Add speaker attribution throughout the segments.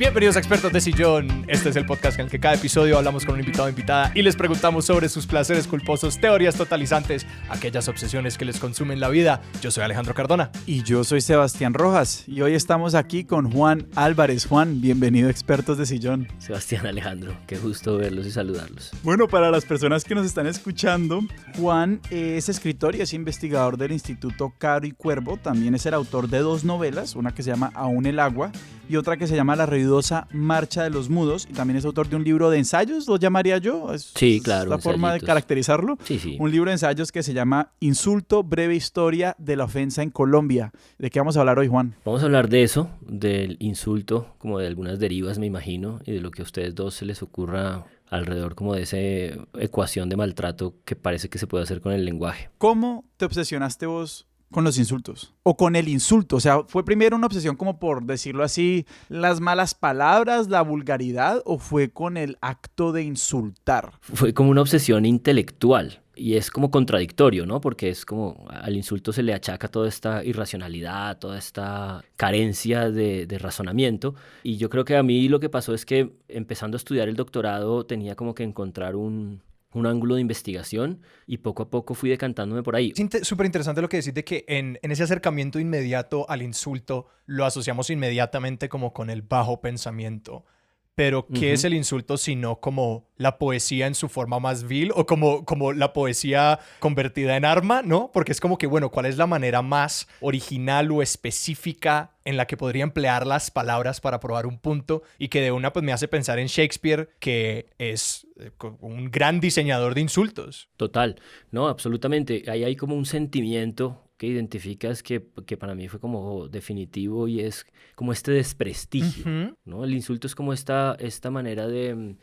Speaker 1: Bienvenidos a Expertos de Sillón. Este es el podcast en el que cada episodio hablamos con un invitado o invitada y les preguntamos sobre sus placeres culposos, teorías totalizantes, aquellas obsesiones que les consumen la vida. Yo soy Alejandro Cardona.
Speaker 2: Y yo soy Sebastián Rojas. Y hoy estamos aquí con Juan Álvarez. Juan, bienvenido a Expertos de Sillón.
Speaker 3: Sebastián, Alejandro, qué gusto verlos y saludarlos.
Speaker 2: Bueno, para las personas que nos están escuchando, Juan es escritor y es investigador del Instituto Caro y Cuervo. También es el autor de 2 novelas, una que se llama Aún el agua y otra que se llama La ruidosa marcha de los mudos. Y también es autor de un libro de ensayos, ¿lo llamaría yo?
Speaker 3: Sí, claro.
Speaker 2: ¿Es la forma de caracterizarlo?
Speaker 3: Sí.
Speaker 2: Un libro de ensayos que se llama Insulto, breve historia de la ofensa en Colombia. ¿De qué vamos a hablar hoy, Juan?
Speaker 3: Vamos a hablar de eso, del insulto, como de algunas derivas, me imagino, y de lo que a ustedes dos se les ocurra alrededor como de esa ecuación de maltrato que parece que se puede hacer con el lenguaje.
Speaker 2: ¿Cómo te obsesionaste vos con los insultos? O con el insulto. O sea, ¿fue primero una obsesión como por decirlo así, las malas palabras, la vulgaridad, o fue con el acto de insultar?
Speaker 3: Fue como una obsesión intelectual. Y es como contradictorio, ¿no? Porque es como al insulto se le achaca toda esta irracionalidad, toda esta carencia de razonamiento. Y yo creo que a mí lo que pasó es que empezando a estudiar el doctorado tenía como que encontrar un ángulo de investigación y poco a poco fui decantándome por ahí.
Speaker 1: Es súper interesante lo que decís de que en ese acercamiento inmediato al insulto lo asociamos inmediatamente como con el bajo pensamiento. Pero, ¿qué es el insulto sino como la poesía en su forma más vil o como la poesía convertida en arma, ¿no? Porque es como que, bueno, ¿cuál es la manera más original o específica en la que podría emplear las palabras para probar un punto? Y que de una pues me hace pensar en Shakespeare, que es un gran diseñador de insultos.
Speaker 3: Total, no, absolutamente. Ahí hay como un sentimiento que identificas que para mí fue como definitivo y es como este desprestigio, ¿no? El insulto es como esta manera de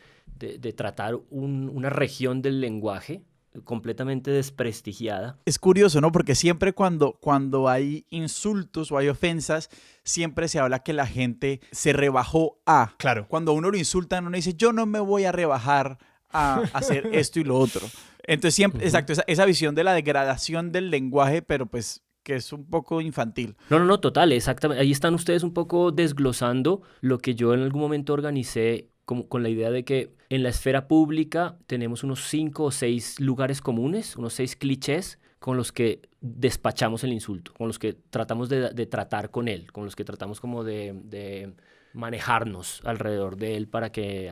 Speaker 3: tratar una región del lenguaje completamente desprestigiada.
Speaker 2: Es curioso, ¿no? Porque siempre cuando hay insultos o hay ofensas, siempre se habla que la gente se rebajó a.
Speaker 1: Claro.
Speaker 2: Cuando uno lo insulta, uno dice, yo no me voy a rebajar a hacer esto y lo otro. Entonces siempre, exacto, esa visión de la degradación del lenguaje, pero pues que es un poco infantil.
Speaker 3: No, total, exactamente. Ahí están ustedes un poco desglosando lo que yo en algún momento organicé con la idea de que en la esfera pública tenemos unos 5 o 6 lugares comunes, unos 6 clichés con los que despachamos el insulto, con los que tratamos de tratar con él, con los que tratamos como de manejarnos alrededor de él para que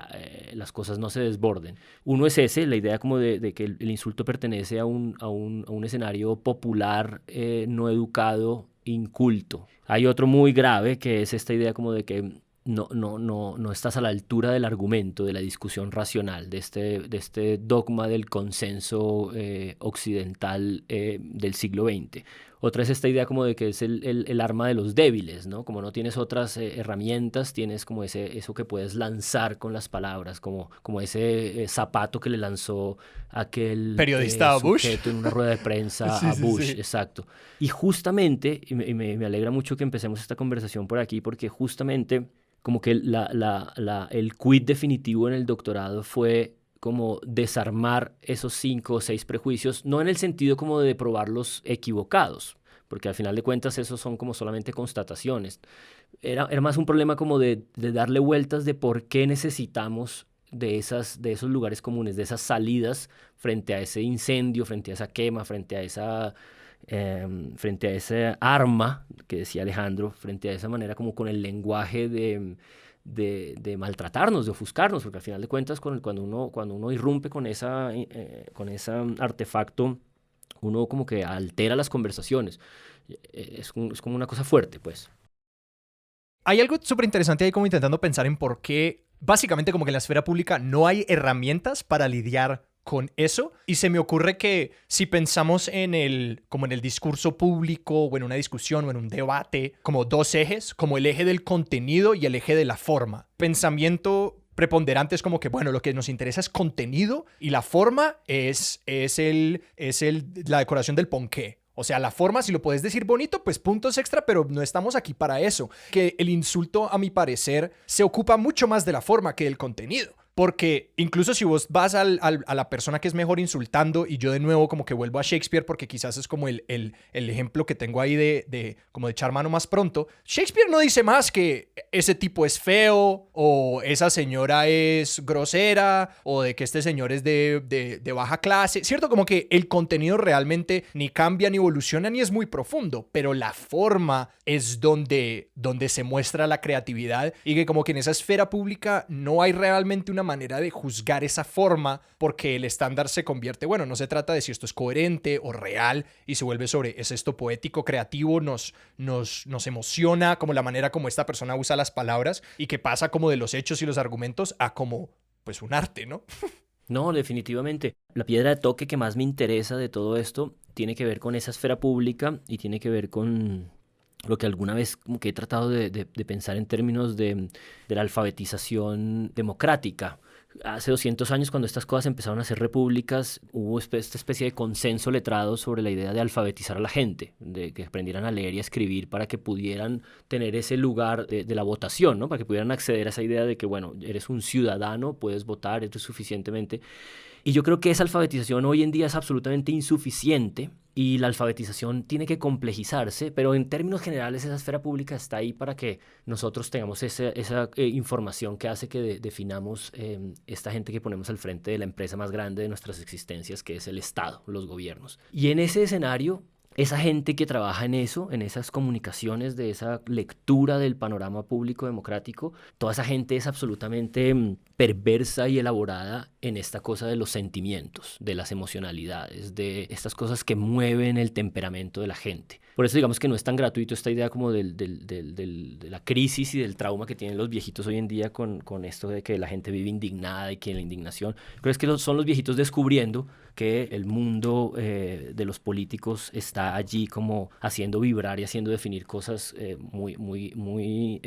Speaker 3: las cosas no se desborden. Uno es ese, la idea como de que el insulto pertenece a un escenario popular, no educado, inculto. Hay otro muy grave que es esta idea como de que no estás a la altura del argumento, de la discusión racional, de este dogma del consenso occidental del siglo XX. Otra es esta idea como de que es el arma de los débiles, ¿no? Como no tienes otras herramientas, tienes como eso que puedes lanzar con las palabras, como ese zapato que le lanzó aquel
Speaker 1: periodista a Bush
Speaker 3: en una rueda de prensa a Bush, sí. Exacto. Y justamente, y me alegra mucho que empecemos esta conversación por aquí, porque justamente como que el quid definitivo en el doctorado fue como desarmar esos 5 o 6 prejuicios, no en el sentido como de probarlos equivocados, porque al final de cuentas esos son como solamente constataciones. Era más un problema como de darle vueltas de por qué necesitamos de esos lugares comunes, de esas salidas frente a ese incendio, frente a esa quema, frente a esa arma que decía Alejandro, frente a esa manera como con el lenguaje de maltratarnos, de ofuscarnos, porque al final de cuentas cuando uno irrumpe con ese artefacto, uno como que altera las conversaciones. Es como una cosa fuerte, pues.
Speaker 1: Hay algo súper interesante ahí como intentando pensar en por qué, básicamente como que en la esfera pública no hay herramientas para lidiar con eso, y se me ocurre que si pensamos como en el discurso público o en una discusión o en un debate, como 2 ejes, como el eje del contenido y el eje de la forma. Pensamiento preponderante es como que, bueno, lo que nos interesa es contenido y la forma es la decoración del ponqué. O sea, la forma, si lo puedes decir bonito, pues puntos extra, pero no estamos aquí para eso. Que el insulto, a mi parecer, se ocupa mucho más de la forma que del contenido. porque incluso si vos vas a la persona que es mejor insultando, y yo de nuevo como que vuelvo a Shakespeare porque quizás es como el ejemplo que tengo ahí como de echar mano más pronto, Shakespeare no dice más que ese tipo es feo o esa señora es grosera o de que este señor es de baja clase, ¿cierto? Como que el contenido realmente ni cambia ni evoluciona ni es muy profundo, pero la forma es donde se muestra la creatividad, y que como que en esa esfera pública no hay realmente una manera de juzgar esa forma porque el estándar se convierte, bueno, no se trata de si esto es coherente o real y se vuelve sobre, ¿es esto poético, creativo, nos emociona como la manera como esta persona usa las palabras, y que pasa como de los hechos y los argumentos a como pues un arte, ¿no?
Speaker 3: No, definitivamente. La piedra de toque que más me interesa de todo esto tiene que ver con esa esfera pública y tiene que ver con lo que alguna vez como que he tratado de pensar en términos de la alfabetización democrática. Hace 200 años, cuando estas cosas empezaron a ser repúblicas, hubo esta especie de consenso letrado sobre la idea de alfabetizar a la gente, de que aprendieran a leer y a escribir para que pudieran tener ese lugar de la votación, ¿no? Para que pudieran acceder a esa idea de que, bueno, eres un ciudadano, puedes votar, eres suficientemente. Y yo creo que esa alfabetización hoy en día es absolutamente insuficiente, y la alfabetización tiene que complejizarse, pero en términos generales esa esfera pública está ahí para que nosotros tengamos esa información que hace que definamos esta gente que ponemos al frente de la empresa más grande de nuestras existencias, que es el Estado, los gobiernos. Y en ese escenario, esa gente que trabaja en eso, en esas comunicaciones, de esa lectura del panorama público democrático, toda esa gente es absolutamente perversa y elaborada en esta cosa de los sentimientos, de las emocionalidades, de estas cosas que mueven el temperamento de la gente. Por eso digamos que no es tan gratuito esta idea como de la crisis y del trauma que tienen los viejitos hoy en día con esto de que la gente vive indignada y que la indignación. Creo que son los viejitos descubriendo que el mundo de los políticos está allí como haciendo vibrar y haciendo definir cosas muy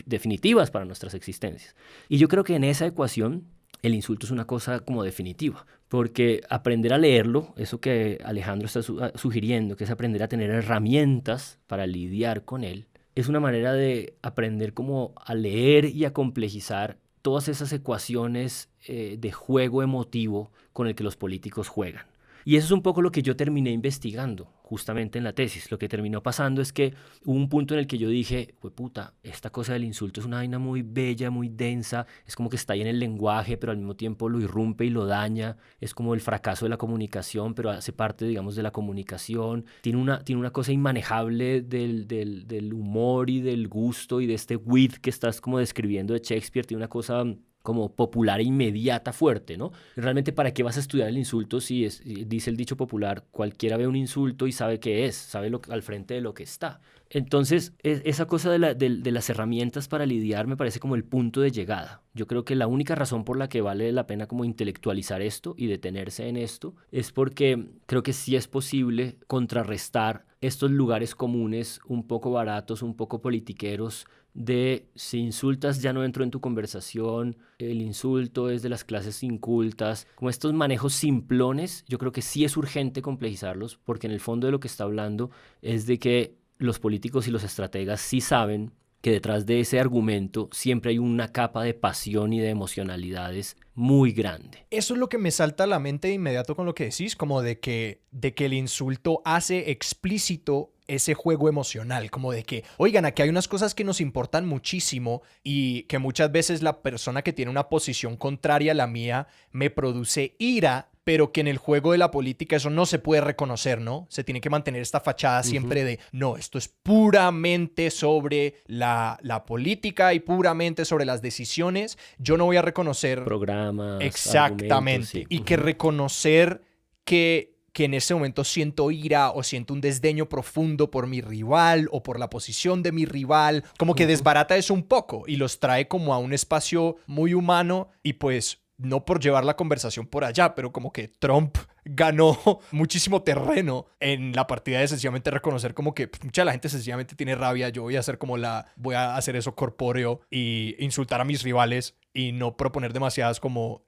Speaker 3: definitivas para nuestras existencias. Y yo creo que en esa ecuación el insulto es una cosa como definitiva, porque aprender a leerlo, eso que Alejandro está sugiriendo, que es aprender a tener herramientas para lidiar con él, es una manera de aprender como a leer y a complejizar todas esas ecuaciones de juego emotivo con el que los políticos juegan. Y eso es un poco lo que yo terminé investigando justamente en la tesis. Lo que terminó pasando es que hubo un punto en el que yo dije, puta, esta cosa del insulto es una vaina muy bella, muy densa, es como que está ahí en el lenguaje, pero al mismo tiempo lo irrumpe y lo daña, es como el fracaso de la comunicación, pero hace parte, digamos, de la comunicación. Tiene una cosa inmanejable del humor y del gusto y de este wit que estás como describiendo de Shakespeare, tiene una cosa como popular e inmediata, fuerte, ¿no? Realmente, ¿para qué vas a estudiar el insulto si dice el dicho popular, cualquiera ve un insulto y sabe qué es, sabe al frente de lo que está? Entonces, esa cosa de las herramientas para lidiar me parece como el punto de llegada. Yo creo que la única razón por la que vale la pena como intelectualizar esto y detenerse en esto es porque creo que sí es posible contrarrestar estos lugares comunes un poco baratos, un poco politiqueros, de si insultas ya no entro en tu conversación, el insulto es de las clases incultas, como estos manejos simplones. Yo creo que sí es urgente complejizarlos, porque en el fondo de lo que está hablando es de que los políticos y los estrategas sí saben que detrás de ese argumento siempre hay una capa de pasión y de emocionalidades muy grande.
Speaker 1: Eso es lo que me salta a la mente de inmediato con lo que decís, como de que el insulto hace explícito ese juego emocional, como de que, oigan, aquí hay unas cosas que nos importan muchísimo y que muchas veces la persona que tiene una posición contraria a la mía me produce ira, pero que en el juego de la política eso no se puede reconocer, ¿no? Se tiene que mantener esta fachada siempre de, no, esto es puramente sobre la política y puramente sobre las decisiones. Yo no voy a reconocer
Speaker 3: programas,
Speaker 1: exactamente,
Speaker 3: sí.
Speaker 1: Y que reconocer que en ese momento siento ira o siento un desdeño profundo por mi rival o por la posición de mi rival, como que desbarata eso un poco y los trae como a un espacio muy humano. Y pues no por llevar la conversación por allá, pero como que Trump ganó muchísimo terreno en la partida de sencillamente reconocer como que mucha de la gente sencillamente tiene rabia, yo voy a hacer eso corpóreo y insultar a mis rivales y no proponer demasiadas como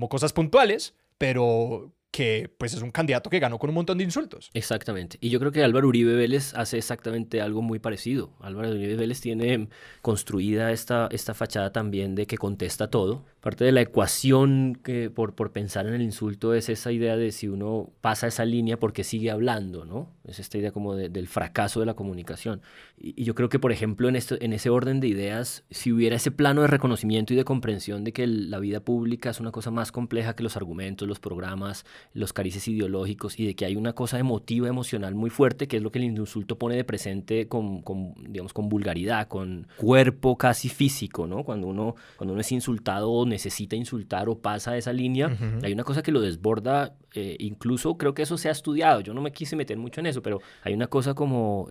Speaker 1: cosas puntuales, pero que pues es un candidato que ganó con un montón de insultos.
Speaker 3: Exactamente. Y yo creo que Álvaro Uribe Vélez hace exactamente algo muy parecido. Álvaro Uribe Vélez tiene construida esta fachada también de que contesta todo. Parte de la ecuación que por pensar en el insulto es esa idea de si uno pasa esa línea porque sigue hablando, ¿no? Es esta idea como del fracaso de la comunicación. Y yo creo que, por ejemplo, en ese orden de ideas, si hubiera ese plano de reconocimiento y de comprensión de que la vida pública es una cosa más compleja que los argumentos, los programas, los carices ideológicos, y de que hay una cosa emotiva, emocional muy fuerte, que es lo que el insulto pone de presente digamos, con vulgaridad, con cuerpo casi físico, ¿no? Cuando uno es insultado o necesita insultar o pasa esa línea, hay una cosa que lo desborda, incluso creo que eso se ha estudiado, yo no me quise meter mucho en eso, pero hay una cosa como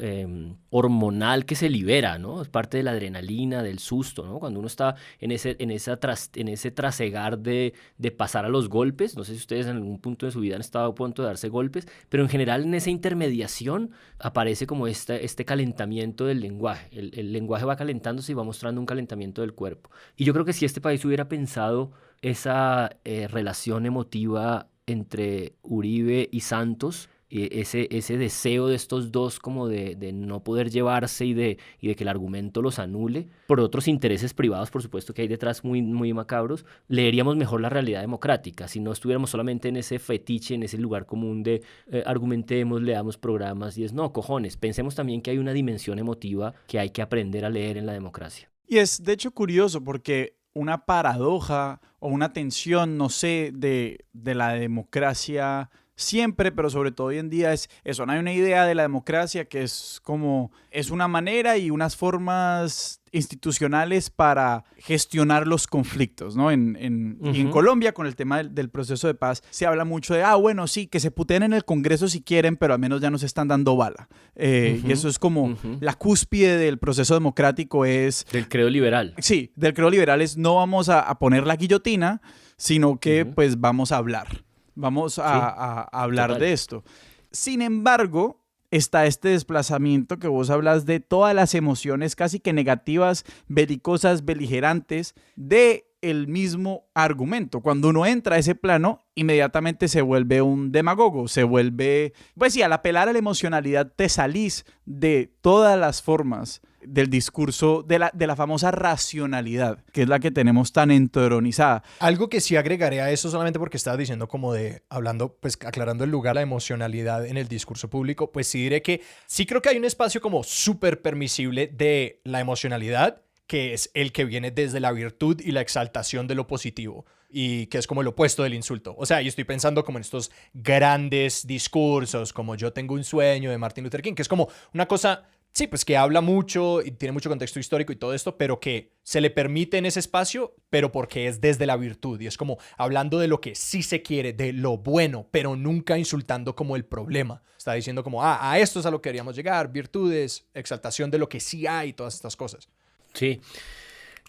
Speaker 3: hormonal que se libera, ¿no? Es parte de la adrenalina, del susto, ¿no? Cuando uno está en ese trasegar de pasar a los golpes, no sé si ustedes en algún punto de su vida han estado a punto de darse golpes, pero en general en esa intermediación aparece como este calentamiento del lenguaje. El lenguaje va calentándose y va mostrando un calentamiento del cuerpo. Y yo creo que si este país hubiera pensado esa relación emotiva entre Uribe y Santos, ese deseo de estos dos como de no poder llevarse y de que el argumento los anule, por otros intereses privados, por supuesto, que hay detrás muy, muy macabros, leeríamos mejor la realidad democrática, si no estuviéramos solamente en ese fetiche, en ese lugar común de argumentemos, leamos programas, y no, cojones, pensemos también que hay una dimensión emotiva que hay que aprender a leer en la democracia.
Speaker 2: Y es de hecho curioso porque una paradoja o una tensión, no sé, de la democracia siempre, pero sobre todo hoy en día es eso. No hay una idea de la democracia que es como, es una manera y unas formas institucionales para gestionar los conflictos, ¿no? Y en Colombia, con el tema del proceso de paz, se habla mucho de, bueno, sí, que se puteen en el Congreso si quieren, pero al menos ya nos están dando bala. Y eso es como la cúspide del proceso democrático es...
Speaker 3: Del credo liberal.
Speaker 2: Sí, del credo liberal es no vamos a poner la guillotina, sino que pues vamos a hablar. Vamos a hablar de esto. Sin embargo, está este desplazamiento que vos hablas de todas las emociones casi que negativas, belicosas, beligerantes de el mismo argumento. Cuando uno entra a ese plano, inmediatamente se vuelve un demagogo, se vuelve... Pues sí, al apelar a la emocionalidad te salís de todas las formas del discurso de la famosa racionalidad, que es la que tenemos tan entronizada.
Speaker 1: Algo que sí agregaré a eso, solamente porque estabas diciendo como hablando, pues aclarando el lugar, la emocionalidad en el discurso público, pues sí diré que sí creo que hay un espacio como súper permisible de la emocionalidad, que es el que viene desde la virtud y la exaltación de lo positivo, y que es como el opuesto del insulto. O sea, yo estoy pensando como en estos grandes discursos, como Yo tengo un sueño de Martin Luther King, que es como una cosa... Sí, pues que habla mucho y tiene mucho contexto histórico y todo esto, pero que se le permite en ese espacio, pero porque es desde la virtud y es como hablando de lo que sí se quiere, de lo bueno, pero nunca insultando como el problema. Está diciendo como, a esto es a lo que queríamos llegar, virtudes, exaltación de lo que sí hay, todas estas cosas.
Speaker 3: Sí.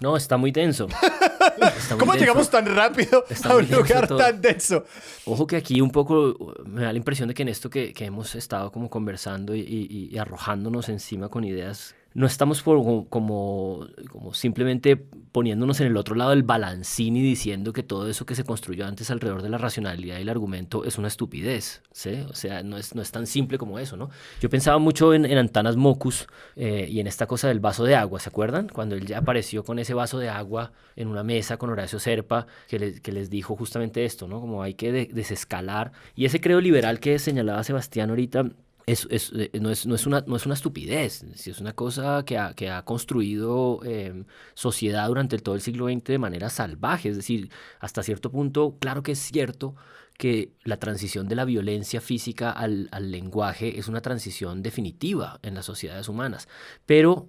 Speaker 3: No, está muy tenso.
Speaker 1: ¿Cómo llegamos tan rápido a un lugar tan denso?
Speaker 3: Ojo que aquí un poco me da la impresión de que en esto que hemos estado como conversando y arrojándonos encima con ideas, no estamos como simplemente poniéndonos en el otro lado del balancín y diciendo que todo eso que se construyó antes alrededor de la racionalidad y el argumento es una estupidez, ¿sí? O sea, no es tan simple como eso, ¿no? Yo pensaba mucho en Antanas Mockus y en esta cosa del vaso de agua, ¿se acuerdan? Cuando él ya apareció con ese vaso de agua en una mesa con Horacio Serpa, que les dijo justamente esto, ¿no? Como hay que desescalar. Y ese credo liberal que señalaba Sebastián ahorita, no es una estupidez, es una cosa que ha construido sociedad durante todo el siglo XX de manera salvaje. Es decir, hasta cierto punto, claro que es cierto que la transición de la violencia física al lenguaje es una transición definitiva en las sociedades humanas, pero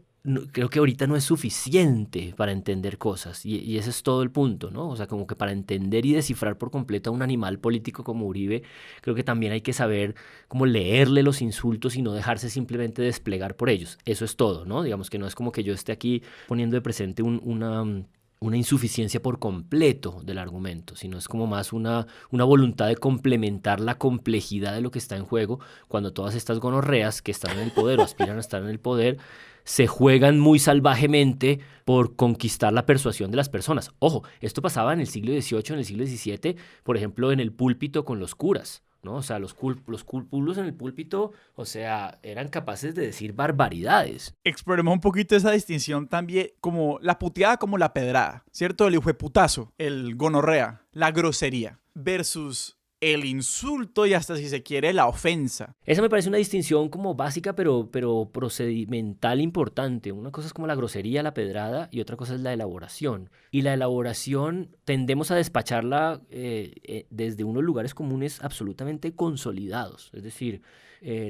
Speaker 3: creo que ahorita no es suficiente para entender cosas y ese es todo el punto, ¿no? O sea, como que para entender y descifrar por completo a un animal político como Uribe, creo que también hay que saber cómo leerle los insultos y no dejarse simplemente desplegar por ellos. Eso es todo, ¿no? Digamos que no es como que yo esté aquí poniendo de presente una una insuficiencia por completo del argumento, sino es como más una voluntad de complementar la complejidad de lo que está en juego cuando todas estas gonorreas que están en el poder o aspiran a estar en el poder se juegan muy salvajemente por conquistar la persuasión de las personas. Ojo, esto pasaba en el siglo XVIII, en el siglo XVII, por ejemplo, en el púlpito con los curas, ¿no? O sea, los cúlpulos en el púlpito, o sea, eran capaces de decir barbaridades.
Speaker 2: Exploremos un poquito esa distinción también, como la puteada como la pedrada, ¿cierto? El hijueputazo, el gonorrea, la grosería, versus el insulto y hasta si se quiere la ofensa.
Speaker 3: Esa me parece una distinción como básica pero procedimental importante. Una cosa es como la grosería, la pedrada y otra cosa es la elaboración. Y la elaboración tendemos a despacharla desde unos lugares comunes absolutamente consolidados. Es decir,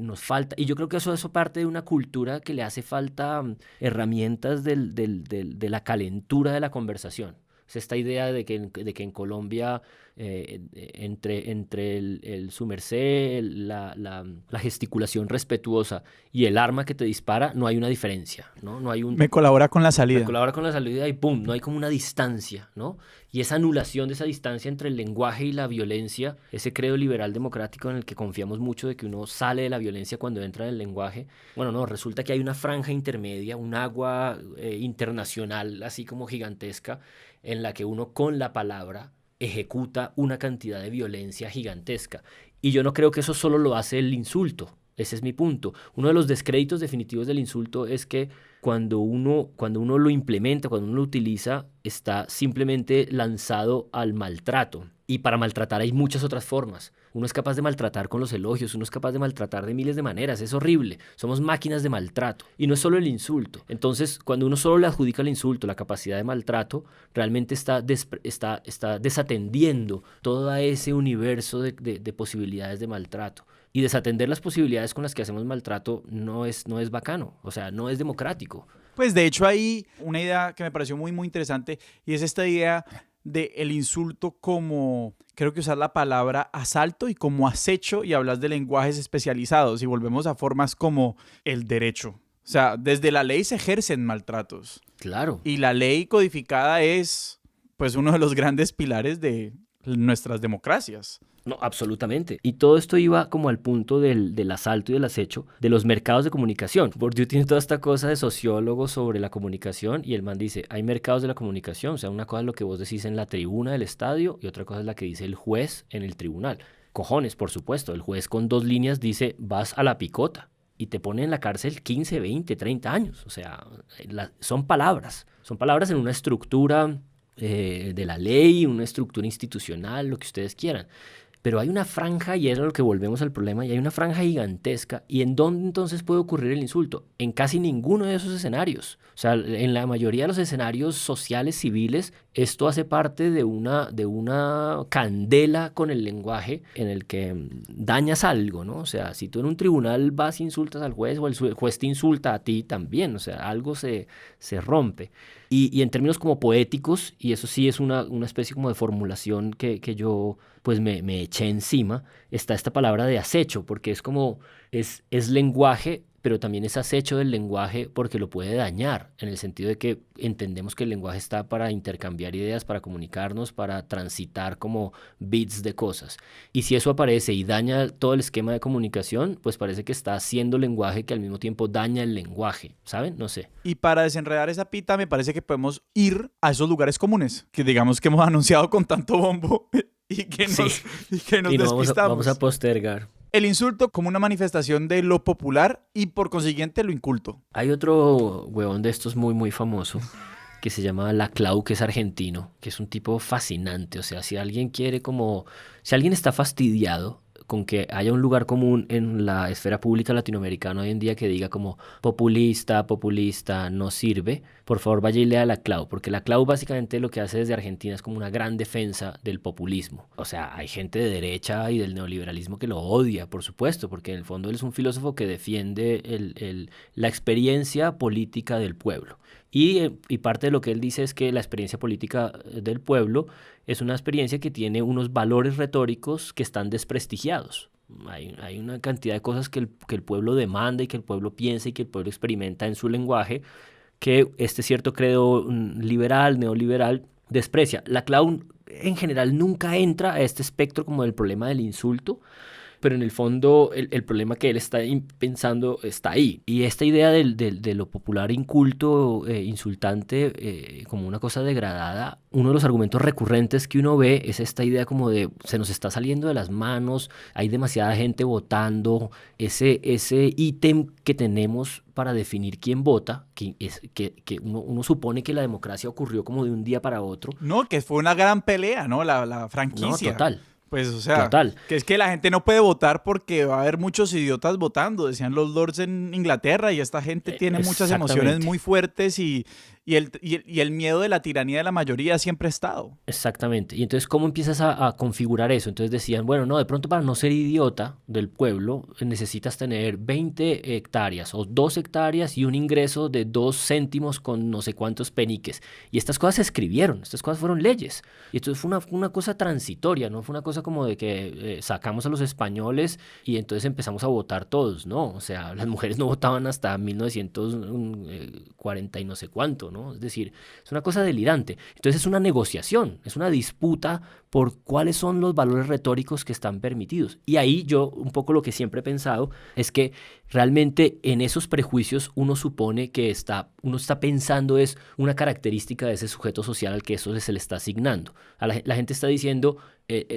Speaker 3: nos falta, y yo creo que eso parte de una cultura que le hace falta herramientas de la calentura de la conversación. Es esta idea de que en Colombia entre el su merced, la gesticulación respetuosa y el arma que te dispara, no hay una diferencia, ¿no? No hay
Speaker 2: Me colabora con la salida.
Speaker 3: Me colabora con la salida y ¡pum! No hay como una distancia, ¿no? Y esa anulación de esa distancia entre el lenguaje y la violencia, ese credo liberal democrático en el que confiamos mucho de que uno sale de la violencia cuando entra en el lenguaje, bueno, no, resulta que hay una franja intermedia, un agua internacional así como gigantesca, en la que uno con la palabra ejecuta una cantidad de violencia gigantesca. Y yo no creo que eso solo lo hace el insulto. Ese es mi punto. Uno de los descréditos definitivos del insulto es que cuando uno lo implementa, cuando uno lo utiliza, está simplemente lanzado al maltrato. Y para maltratar hay muchas otras formas. Uno es capaz de maltratar con los elogios, uno es capaz de maltratar de miles de maneras. Es horrible. Somos máquinas de maltrato. Y no es solo el insulto. Entonces, cuando uno solo le adjudica al insulto la capacidad de maltrato, realmente está desatendiendo todo ese universo de posibilidades de maltrato. Y desatender las posibilidades con las que hacemos maltrato no es bacano, o sea, no es democrático.
Speaker 2: Pues de hecho hay una idea que me pareció muy, muy interesante y es esta idea del insulto como, creo que usar la palabra asalto y como acecho y hablas de lenguajes especializados y volvemos a formas como el derecho. O sea, desde la ley se ejercen maltratos.
Speaker 3: Claro.
Speaker 2: Y la ley codificada es pues uno de los grandes pilares de nuestras democracias.
Speaker 3: No, absolutamente. Y todo esto iba como al punto del asalto y del acecho de los mercados de comunicación. Bourdieu tiene toda esta cosa de sociólogo sobre la comunicación y el man dice, hay mercados de la comunicación. O sea, una cosa es lo que vos decís en la tribuna del estadio y otra cosa es la que dice el juez en el tribunal. Cojones, por supuesto. El juez con 2 líneas dice, vas a la picota y te pone en la cárcel 15, 20, 30 años. O sea, son palabras. Son palabras en una estructura de la ley, una estructura institucional, lo que ustedes quieran. Pero hay una franja, y es a lo que volvemos al problema, y hay una franja gigantesca. ¿Y en dónde entonces puede ocurrir el insulto? En casi ninguno de esos escenarios. O sea, en la mayoría de los escenarios sociales, civiles, esto hace parte de una candela con el lenguaje en el que dañas algo, ¿no? O sea, si tú en un tribunal vas e insultas al juez o el juez te insulta a ti también, o sea, algo se rompe. Y en términos como poéticos, y eso sí es una especie como de formulación que yo pues me eché encima, está esta palabra de acecho, porque es como, es lenguaje, pero también es acecho del lenguaje porque lo puede dañar, en el sentido de que entendemos que el lenguaje está para intercambiar ideas, para comunicarnos, para transitar como bits de cosas. Y si eso aparece y daña todo el esquema de comunicación, pues parece que está haciendo lenguaje que al mismo tiempo daña el lenguaje, ¿saben? No sé.
Speaker 2: Y para desenredar esa pita, me parece que podemos ir a esos lugares comunes, que digamos que hemos anunciado con tanto bombo y que nos despistamos.
Speaker 3: Vamos a postergar.
Speaker 2: El insulto como una manifestación de lo popular y por consiguiente lo inculto.
Speaker 3: Hay otro huevón de estos muy, muy famoso que se llama Laclau, que es argentino, que es un tipo fascinante. O sea, si alguien está fastidiado con que haya un lugar común en la esfera pública latinoamericana hoy en día que diga como populista, no sirve, por favor vaya y lea Laclau, porque Laclau básicamente lo que hace desde Argentina es como una gran defensa del populismo. O sea, hay gente de derecha y del neoliberalismo que lo odia, por supuesto, porque en el fondo él es un filósofo que defiende la experiencia política del pueblo. Y parte de lo que él dice es que la experiencia política del pueblo es una experiencia que tiene unos valores retóricos que están desprestigiados. Hay una cantidad de cosas que el pueblo demanda y que el pueblo piensa y que el pueblo experimenta en su lenguaje, que este cierto credo liberal, neoliberal, desprecia. Laclau en general nunca entra a este espectro como del problema del insulto, pero en el fondo el problema que él está pensando está ahí. Y esta idea de lo popular inculto, insultante, como una cosa degradada, uno de los argumentos recurrentes que uno ve es esta idea como de se nos está saliendo de las manos, hay demasiada gente votando, ese ítem que tenemos para definir quién vota, que uno supone que la democracia ocurrió como de un día para otro.
Speaker 2: No, que fue una gran pelea, ¿no? La franquicia.
Speaker 3: No, total.
Speaker 2: Pues, o sea,
Speaker 3: total.
Speaker 2: Que es que la gente no puede votar porque va a haber muchos idiotas votando, decían los lords en Inglaterra, y esta gente tiene muchas emociones muy fuertes y el miedo de la tiranía de la mayoría siempre ha estado.
Speaker 3: Exactamente. Y entonces, ¿cómo empiezas a configurar eso? Entonces decían, bueno, no, de pronto para no ser idiota del pueblo necesitas tener 20 hectáreas o 2 hectáreas y un ingreso de 2 céntimos con no sé cuántos peniques. Y estas cosas se escribieron, estas cosas fueron leyes. Y entonces fue una cosa transitoria, no fue una cosa como de que sacamos a los españoles y entonces empezamos a votar todos, ¿no? O sea, las mujeres no votaban hasta 1940 y no sé cuánto, ¿no? Es decir, es una cosa delirante. Entonces es una negociación, es una disputa por cuáles son los valores retóricos que están permitidos. Y ahí yo un poco lo que siempre he pensado es que realmente en esos prejuicios uno supone que uno está pensando es una característica de ese sujeto social al que eso se le está asignando. La gente está diciendo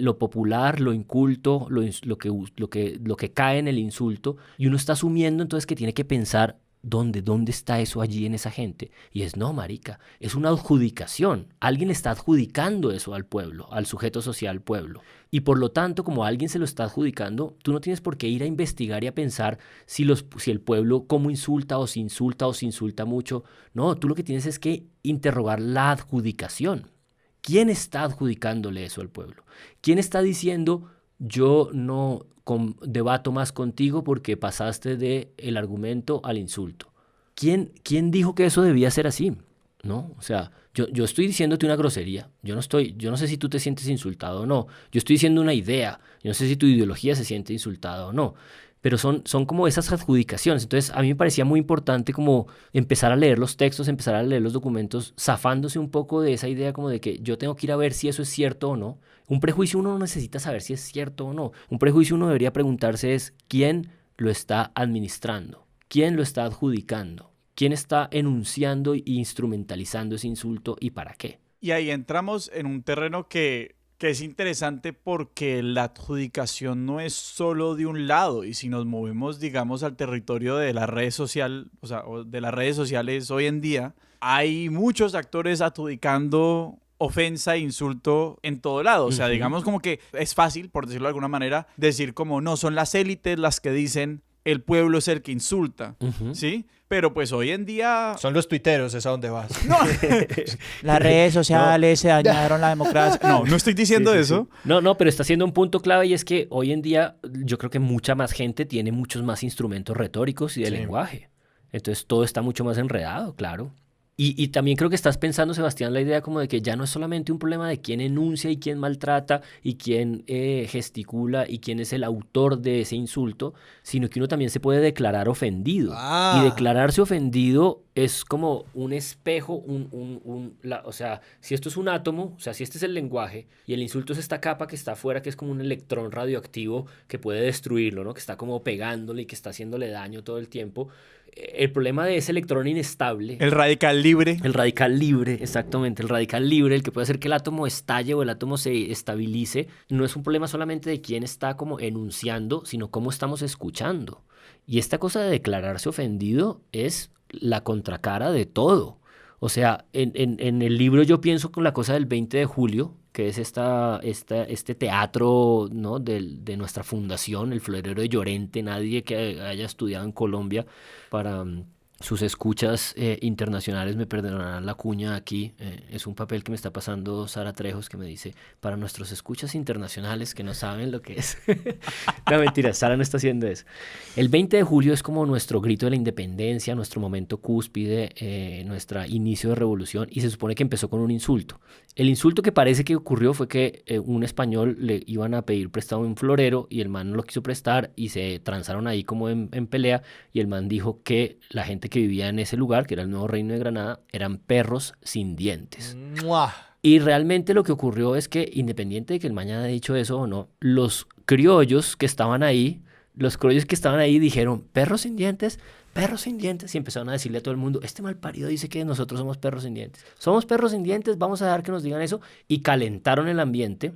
Speaker 3: lo popular, lo inculto, lo que cae en el insulto, y uno está asumiendo entonces que tiene que pensar ¿dónde está eso allí en esa gente? Y es, no, marica, es una adjudicación. Alguien le está adjudicando eso al pueblo, al sujeto social pueblo. Y por lo tanto, como alguien se lo está adjudicando, tú no tienes por qué ir a investigar y a pensar si el pueblo cómo insulta o si insulta mucho. No, tú lo que tienes es que interrogar la adjudicación. ¿Quién está adjudicándole eso al pueblo? ¿Quién está diciendo, yo no debato más contigo porque pasaste del argumento al insulto? ¿Quién dijo que eso debía ser así? ¿No? O sea, yo estoy diciéndote una grosería. Yo no sé si tú te sientes insultado o no. Yo estoy diciendo una idea. Yo no sé si tu ideología se siente insultada o no. Pero son como esas adjudicaciones. Entonces, a mí me parecía muy importante como empezar a leer los textos, empezar a leer los documentos, zafándose un poco de esa idea como de que yo tengo que ir a ver si eso es cierto o no. Un prejuicio uno no necesita saber si es cierto o no. Un prejuicio uno debería preguntarse es quién lo está administrando, quién lo está adjudicando, quién está enunciando e instrumentalizando ese insulto y para qué.
Speaker 2: Y ahí entramos en un terreno que es interesante porque la adjudicación no es solo de un lado, y si nos movemos, digamos, al territorio de la red social, o sea, de las redes sociales hoy en día, hay muchos actores adjudicando ofensa e insulto en todo lado. O sea, digamos como que es fácil, por decirlo de alguna manera, decir como no, son las élites las que dicen el pueblo es el que insulta, ¿sí? Pero pues hoy en día...
Speaker 1: Son los tuiteros, es a donde vas.
Speaker 2: No.
Speaker 4: Las redes sociales se dañaron la democracia.
Speaker 2: No estoy diciendo eso.
Speaker 3: Sí. No, pero está haciendo un punto clave, y es que hoy en día yo creo que mucha más gente tiene muchos más instrumentos retóricos y de lenguaje. Entonces todo está mucho más enredado, claro. Y también creo que estás pensando, Sebastián, la idea como de que ya no es solamente un problema de quién enuncia y quién maltrata y quién gesticula y quién es el autor de ese insulto, sino que uno también se puede declarar ofendido. Y declararse ofendido es como un espejo, o sea, si esto es un átomo, o sea, si este es el lenguaje y el insulto es esta capa que está afuera, que es como un electrón radioactivo que puede destruirlo, ¿no? Que está como pegándole y que está haciéndole daño todo el tiempo. El problema de ese electrón inestable...
Speaker 2: El radical libre.
Speaker 3: El radical libre, exactamente. El radical libre, el que puede hacer que el átomo estalle o el átomo se estabilice, no es un problema solamente de quién está como enunciando, sino cómo estamos escuchando. Y esta cosa de declararse ofendido es la contracara de todo. O sea, en el libro yo pienso con la cosa del 20 de julio, que es este teatro, ¿no? de nuestra fundación, el Florero de Llorente. Nadie que haya estudiado en Colombia, para sus escuchas internacionales me perdonarán la cuña aquí, es un papel que me está pasando Sara Trejos, que me dice, para nuestros escuchas internacionales que no saben lo que es. No, mentira, Sara no está haciendo eso. El 20 de julio es como nuestro grito de la independencia, nuestro momento cúspide, nuestro inicio de revolución, y se supone que empezó con un insulto. El insulto que parece que ocurrió fue que un español le iban a pedir prestado un florero y el man no lo quiso prestar y se transaron ahí como en pelea, y el man dijo que la gente que vivía en ese lugar, que era el Nuevo Reino de Granada, eran perros sin dientes.
Speaker 1: ¡Mua!
Speaker 3: Y realmente lo que ocurrió es que, independiente de que el man haya dicho eso o no, los criollos que estaban ahí dijeron, perros sin dientes, y empezaron a decirle a todo el mundo, este malparido dice que nosotros somos perros sin dientes. Somos perros sin dientes, vamos a dejar que nos digan eso, y calentaron el ambiente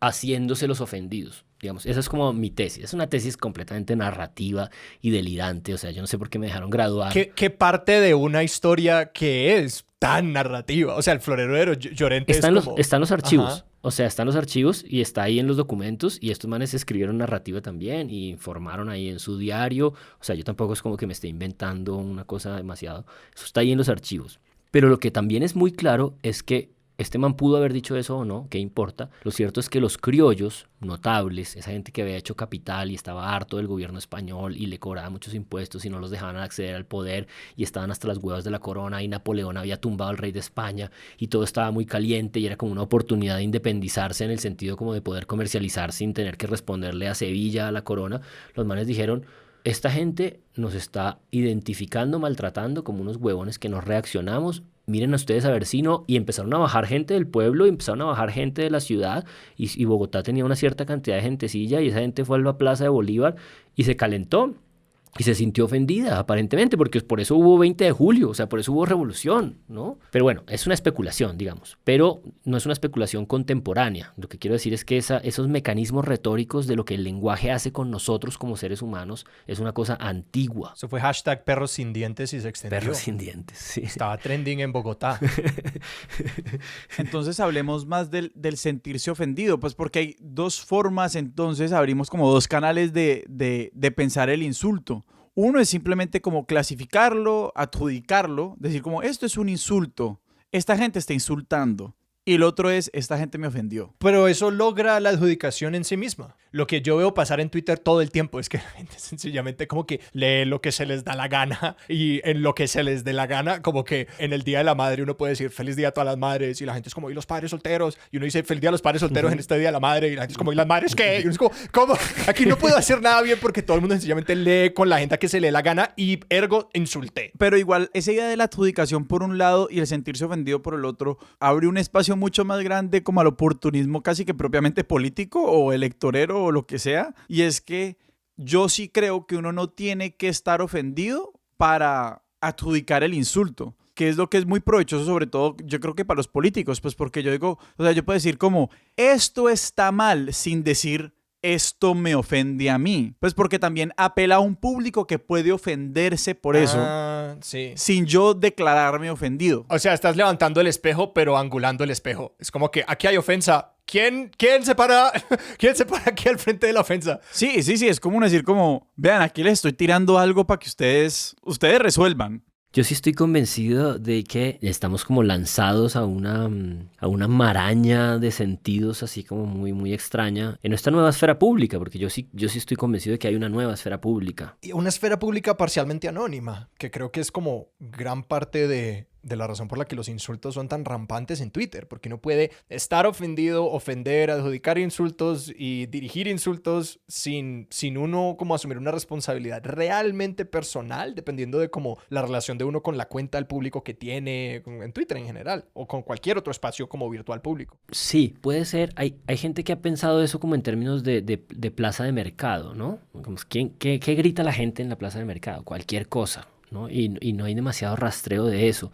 Speaker 3: haciéndose los ofendidos. Digamos, esa es como mi tesis. Es una tesis completamente narrativa y delirante. O sea, yo no sé por qué me dejaron graduar.
Speaker 1: ¿Qué parte de una historia que es tan narrativa? O sea, el florero de Llorente
Speaker 3: Están
Speaker 1: es como...
Speaker 3: están los archivos.
Speaker 1: Ajá.
Speaker 3: O sea, están los archivos y está ahí en los documentos. Y estos manes escribieron narrativa también y informaron ahí en su diario. O sea, yo tampoco es como que me esté inventando una cosa demasiado. Eso está ahí en los archivos. Pero lo que también es muy claro es que este man pudo haber dicho eso o no, ¿qué importa? Lo cierto es que los criollos notables, esa gente que había hecho capital y estaba harto del gobierno español y le cobraba muchos impuestos y no los dejaban acceder al poder y estaban hasta las huevas de la corona y Napoleón había tumbado al rey de España y todo estaba muy caliente y era como una oportunidad de independizarse en el sentido como de poder comercializar sin tener que responderle a Sevilla, a la corona. Los manes dijeron, esta gente nos está identificando, maltratando como unos huevones que no reaccionamos. Miren a ustedes a ver si no, y empezaron a bajar gente del pueblo, y empezaron a bajar gente de la ciudad, y Bogotá tenía una cierta cantidad de gentecilla, y esa gente fue a la Plaza de Bolívar, y se calentó, y se sintió ofendida, aparentemente, porque por eso hubo 20 de julio, o sea, por eso hubo revolución, ¿no? Pero bueno, es una especulación, digamos, pero no es una especulación contemporánea. Lo que quiero decir es que esos mecanismos retóricos de lo que el lenguaje hace con nosotros como seres humanos es una cosa antigua.
Speaker 1: Eso fue hashtag perros sin dientes y se extendió.
Speaker 3: Perros sin dientes, sí.
Speaker 1: Estaba trending en Bogotá.
Speaker 2: Entonces hablemos más del sentirse ofendido, pues porque hay dos formas, entonces abrimos como dos canales de pensar el insulto. Uno es simplemente como clasificarlo, adjudicarlo, decir como esto es un insulto, esta gente está insultando. Y el otro es, esta gente me ofendió.
Speaker 1: Pero eso logra la adjudicación en sí misma. Lo que yo veo pasar en Twitter todo el tiempo es que la gente sencillamente como que lee lo que se les da la gana y en lo que se les dé la gana, como que en el Día de la Madre uno puede decir feliz día a todas las madres y la gente es como, ¿y los padres solteros? Y uno dice feliz día a los padres solteros en este Día de la Madre y la gente es como, ¿y las madres qué? Y uno es como, ¿cómo? Aquí no puedo hacer nada bien porque todo el mundo sencillamente lee con la agenda que se le dé la gana y ergo insulté.
Speaker 2: Pero igual, esa idea de la adjudicación por un lado y el sentirse ofendido por el otro abre un espacio mucho más grande como al oportunismo casi que propiamente político o electorero o lo que sea. Y es que yo sí creo que uno no tiene que estar ofendido para adjudicar el insulto, que es lo que es muy provechoso, sobre todo yo creo que para los políticos, pues porque yo digo, o sea, yo puedo decir como, esto está mal sin decir esto me ofende a mí, pues porque también apela a un público que puede ofenderse por eso,
Speaker 1: Sí.
Speaker 2: sin yo declararme ofendido.
Speaker 1: O sea, estás levantando el espejo, pero angulando el espejo. Es como que aquí hay ofensa. ¿Quién se para aquí al frente de la ofensa?
Speaker 2: Sí, es como decir como, vean, aquí les estoy tirando algo para que ustedes resuelvan.
Speaker 3: Yo sí estoy convencido de que estamos como lanzados a una maraña de sentidos así como muy, muy extraña en esta nueva esfera pública, porque yo sí estoy convencido de que hay una nueva esfera pública.
Speaker 1: Y una esfera pública parcialmente anónima, que creo que es como gran parte de la razón por la que los insultos son tan rampantes en Twitter, porque uno puede estar ofendido, ofender, adjudicar insultos y dirigir insultos sin uno como asumir una responsabilidad realmente personal, dependiendo de como la relación de uno con la cuenta del público que tiene en Twitter en general, o con cualquier otro espacio como virtual público.
Speaker 3: Sí, puede ser. Hay gente que ha pensado eso como en términos de plaza de mercado, ¿no? Como, ¿qué grita la gente en la plaza de mercado? Cualquier cosa, ¿no? Y no hay demasiado rastreo de eso.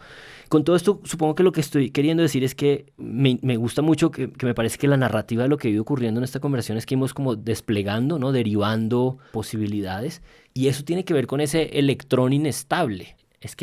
Speaker 3: Con todo esto, supongo que lo que estoy queriendo decir es que me gusta mucho, que me parece que la narrativa de lo que ha ido ocurriendo en esta conversación es que hemos como desplegando, ¿no? Derivando posibilidades, y eso tiene que ver con ese electrón inestable. Es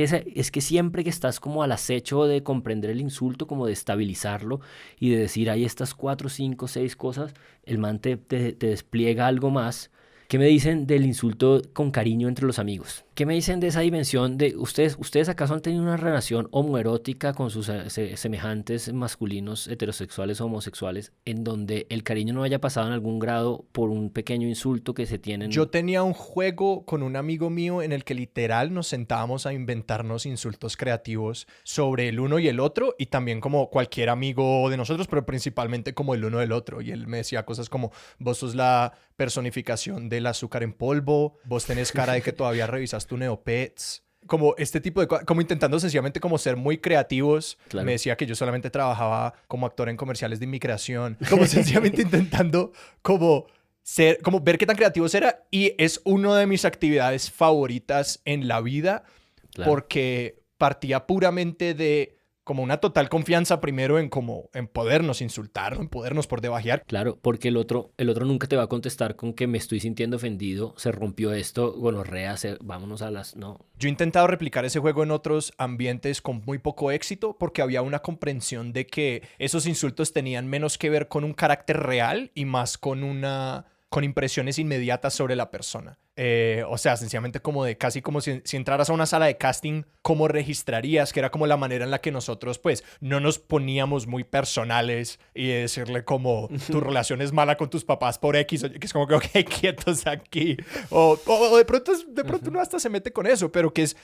Speaker 3: que siempre que estás como al acecho de comprender el insulto, como de estabilizarlo y de decir, hay estas 4, 5, 6 cosas, el man te despliega algo más. ¿Qué me dicen del insulto con cariño entre los amigos? ¿Qué me dicen de esa dimensión de ustedes acaso han tenido una relación homoerótica con sus semejantes masculinos, heterosexuales o homosexuales, en donde el cariño no haya pasado en algún grado por un pequeño insulto que se tienen?
Speaker 1: Yo tenía un juego con un amigo mío en el que literal nos sentábamos a inventarnos insultos creativos sobre el uno y el otro, y también como cualquier amigo de nosotros, pero principalmente como el uno del otro. Y él me decía cosas como, vos sos la personificación del azúcar en polvo, vos tenés cara de que todavía revisas tu Neopets, como este tipo de cosas, como intentando sencillamente como ser muy creativos.
Speaker 3: Claro.
Speaker 1: Me decía que yo solamente trabajaba como actor en comerciales de inmigración, como sencillamente intentando como ser, como ver qué tan creativos era, y es una de mis actividades favoritas en la vida
Speaker 3: Claro.
Speaker 1: porque partía puramente de como una total confianza primero en como en podernos insultar, en podernos por debajear.
Speaker 3: Claro, porque el otro nunca te va a contestar con que me estoy sintiendo ofendido, se rompió esto, gonorrea, vámonos a las... No.
Speaker 1: Yo he intentado replicar ese juego en otros ambientes con muy poco éxito porque había una comprensión de que esos insultos tenían menos que ver con un carácter real y más con impresiones inmediatas sobre la persona. O sea, sencillamente como de casi como si entraras a una sala de casting, ¿cómo registrarías? Que era como la manera en la que nosotros pues no nos poníamos muy personales y decirle como tu relación es mala con tus papás por X, que es como que ok, quietos aquí. O de pronto uno hasta se mete con eso, pero que es,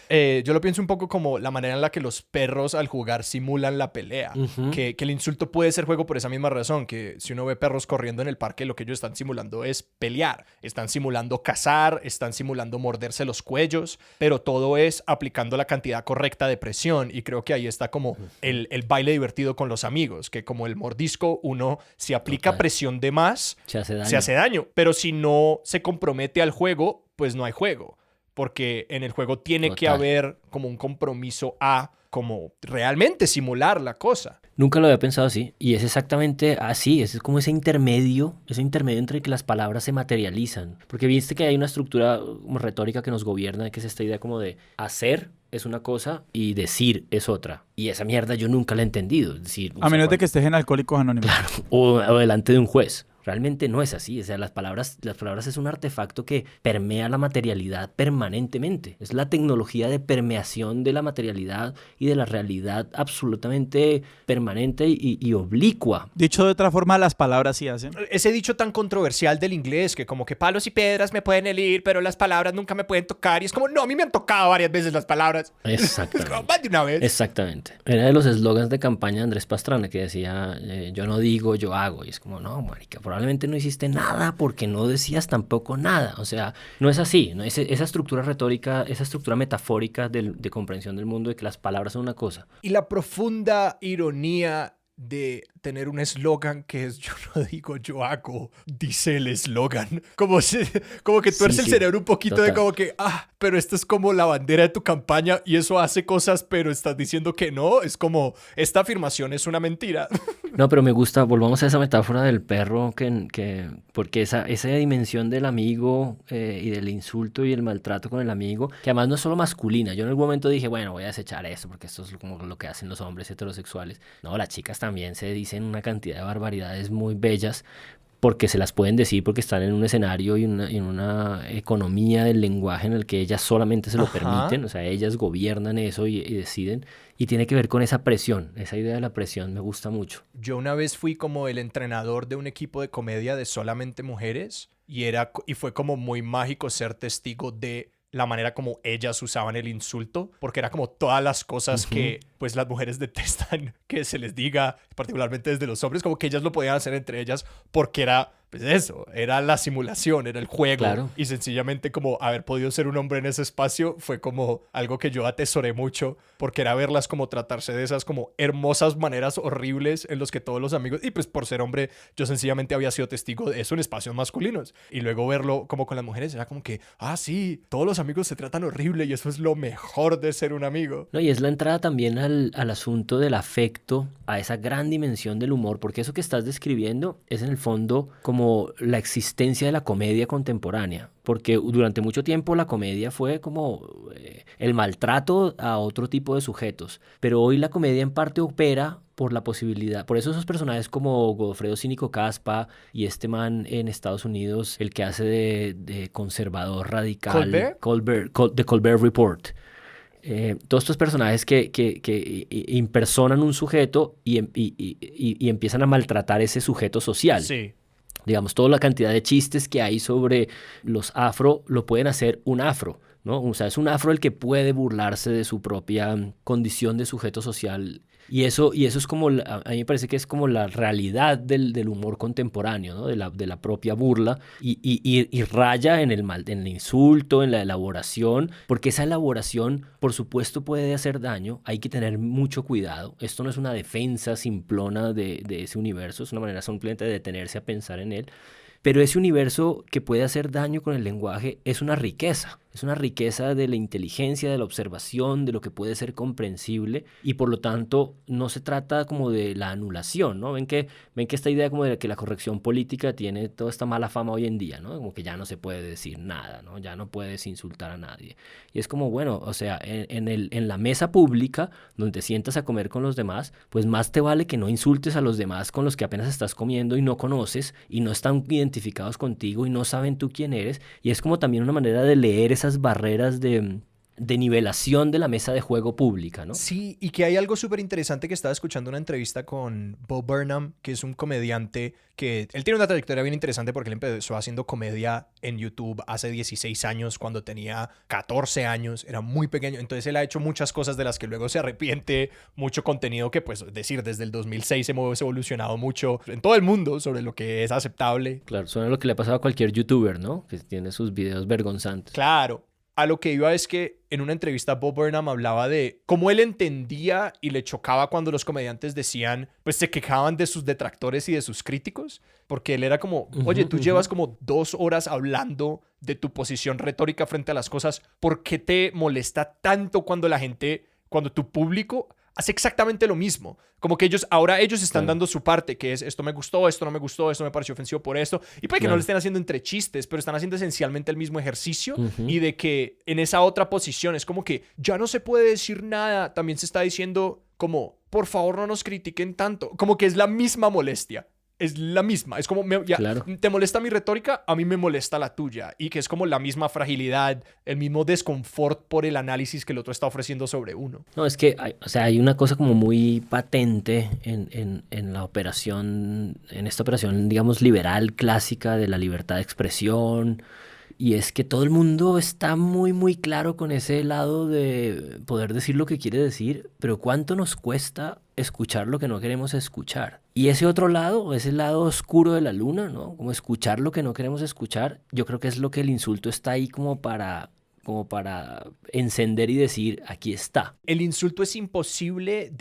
Speaker 1: yo lo pienso un poco como la manera en la que los perros al jugar simulan la pelea. Que el insulto puede ser juego por esa misma razón, que si uno ve perros corriendo en el parque, lo que ellos están simulando es pelear, están simulando cazar, están simulando morderse los cuellos, pero todo es aplicando la cantidad correcta de presión, y creo que ahí está como el baile divertido con los amigos, que como el mordisco, uno si aplica
Speaker 3: Total.
Speaker 1: presión de más,
Speaker 3: Se hace daño.
Speaker 1: se hace daño, pero si no se compromete al juego, pues no hay juego, porque en el juego tiene que
Speaker 3: Total.
Speaker 1: haber como un compromiso a como realmente simular la cosa.
Speaker 3: Nunca lo había pensado así, y es exactamente así, es como ese intermedio entre que las palabras se materializan, porque viste que hay una estructura como retórica que nos gobierna, que es esta idea como de hacer es una cosa y decir es otra, y esa mierda yo nunca la he entendido, es decir,
Speaker 2: A menos de que estés en Alcohólicos Anónimos.
Speaker 3: o delante de un juez. Realmente no es así, o sea, las palabras es un artefacto que permea la materialidad permanentemente. Es la tecnología de permeación de la materialidad y de la realidad absolutamente permanente y oblicua.
Speaker 2: Dicho de otra forma, las palabras sí hacen.
Speaker 1: Ese dicho tan controversial del inglés, que como que palos y piedras me pueden herir, pero las palabras nunca me pueden tocar. Y es como, no, a mí me han tocado varias veces las palabras.
Speaker 3: Exactamente.
Speaker 1: Como, más de una vez.
Speaker 3: Exactamente. Era de los eslogans de campaña de Andrés Pastrana que decía, yo no digo, yo hago. Y es como, no, marica, probablemente no hiciste nada porque no decías tampoco nada. O sea, no es así. ¿No? Esa estructura retórica, esa estructura metafórica de comprensión del mundo de que las palabras son una cosa.
Speaker 1: Y la profunda ironía de tener un eslogan que es yo no digo, yo hago, dice el eslogan. Como que tuerce el cerebro un poquito
Speaker 3: total.
Speaker 1: de como que, pero esto es como la bandera de tu campaña y eso hace cosas, pero estás diciendo que no. Es como, esta afirmación es una mentira.
Speaker 3: No, pero me gusta, volvamos a esa metáfora del perro, porque esa dimensión del amigo y del insulto y el maltrato con el amigo, que además no es solo masculina. Yo en algún momento dije, bueno, voy a desechar eso porque esto es como lo que hacen los hombres heterosexuales. No, las chicas también se dicen una cantidad de barbaridades muy bellas porque se las pueden decir porque están en un escenario y en una economía del lenguaje en el que ellas solamente se lo permiten, o sea, ellas gobiernan eso y deciden, y tiene que ver con esa presión, esa idea de la presión me gusta mucho.
Speaker 1: Yo una vez fui como el entrenador de un equipo de comedia de solamente mujeres y fue como muy mágico ser testigo de la manera como ellas usaban el insulto, porque era como todas las cosas que pues las mujeres detestan que se les diga, particularmente desde los hombres, como que ellas lo podían hacer entre ellas porque era pues eso, era la simulación, era el juego.
Speaker 3: Claro.
Speaker 1: Y sencillamente como haber podido ser un hombre en ese espacio fue como algo que yo atesoré mucho, porque era verlas como tratarse de esas como hermosas maneras horribles en los que todos los amigos, y pues por ser hombre yo sencillamente había sido testigo de eso en espacios masculinos, y luego verlo como con las mujeres era como que, sí, todos los amigos se tratan horrible y eso es lo mejor de ser un amigo.
Speaker 3: No, y es la entrada también al asunto del afecto, a esa gran dimensión del humor, porque eso que estás describiendo es en el fondo como la existencia de la comedia contemporánea, porque durante mucho tiempo la comedia fue como el maltrato a otro tipo de sujetos, pero hoy la comedia en parte opera por la posibilidad, por eso esos personajes como Godofredo Cínico Caspa y este man en Estados Unidos, el que hace de conservador radical, The Colbert Report. Todos estos personajes que impersonan un sujeto y empiezan a maltratar ese sujeto social.
Speaker 1: Sí.
Speaker 3: Digamos, toda la cantidad de chistes que hay sobre los afro lo pueden hacer un afro, ¿no? O sea, es un afro el que puede burlarse de su propia condición de sujeto social. Y eso es como, a mí me parece que es como la realidad del humor contemporáneo, ¿no? De la propia burla y raya en en el insulto, en la elaboración, porque esa elaboración, por supuesto, puede hacer daño, hay que tener mucho cuidado. Esto no es una defensa simplona de ese universo, es una manera simplemente de detenerse a pensar en él. Pero ese universo que puede hacer daño con el lenguaje es una riqueza. Es una riqueza de la inteligencia, de la observación, de lo que puede ser comprensible y por lo tanto no se trata como de la anulación, ¿no? Ven que esta idea como de que la corrección política tiene toda esta mala fama hoy en día, ¿no? Como que ya no se puede decir nada, ¿no? Ya no puedes insultar a nadie. Y es como, bueno, o sea, en la mesa pública donde te sientas a comer con los demás, pues más te vale que no insultes a los demás con los que apenas estás comiendo y no conoces y no están identificados contigo y no saben tú quién eres. Y es como también una manera de leer esas barreras de nivelación de la mesa de juego pública, ¿no?
Speaker 1: Sí, y que hay algo súper interesante que estaba escuchando una entrevista con Bo Burnham, que es un comediante que él tiene una trayectoria bien interesante porque él empezó haciendo comedia en YouTube hace 16 años, cuando tenía 14 años, era muy pequeño, entonces él ha hecho muchas cosas de las que luego se arrepiente, mucho contenido que pues decir desde el 2006 hemos evolucionado mucho en todo el mundo sobre lo que es aceptable.
Speaker 3: Claro, suena lo que le ha pasado a cualquier youtuber, ¿no? Que tiene sus videos vergonzantes.
Speaker 1: Claro. A lo que iba es que en una entrevista Bob Burnham hablaba de cómo él entendía y le chocaba cuando los comediantes decían, pues se quejaban de sus detractores y de sus críticos, porque él era como, oye, tú llevas como 2 horas hablando de tu posición retórica frente a las cosas, ¿por qué te molesta tanto cuando la gente, cuando tu público hace exactamente lo mismo? Como que ahora ellos están dando su parte, que es esto me gustó, esto no me gustó, esto me pareció ofensivo por esto. Y puede que no lo estén haciendo entre chistes, pero están haciendo esencialmente el mismo ejercicio. Y de que en esa otra posición es como que ya no se puede decir nada. También se está diciendo como, por favor no nos critiquen tanto. Como que es la misma molestia. Es la misma, es como,
Speaker 3: Claro.
Speaker 1: ¿te molesta mi retórica? A mí me molesta la tuya. Y que es como la misma fragilidad, el mismo desconfort por el análisis que el otro está ofreciendo sobre uno.
Speaker 3: No, es que hay una cosa como muy patente en la operación, en esta operación, digamos, liberal clásica de la libertad de expresión. Y es que todo el mundo está muy, muy claro con ese lado de poder decir lo que quiere decir, pero ¿cuánto nos cuesta escuchar lo que no queremos escuchar? Y ese otro lado, ese lado oscuro de la luna, ¿no? Como escuchar lo que no queremos escuchar, yo creo que es lo que el insulto está ahí como para encender y decir, aquí está.
Speaker 1: El insulto es imposible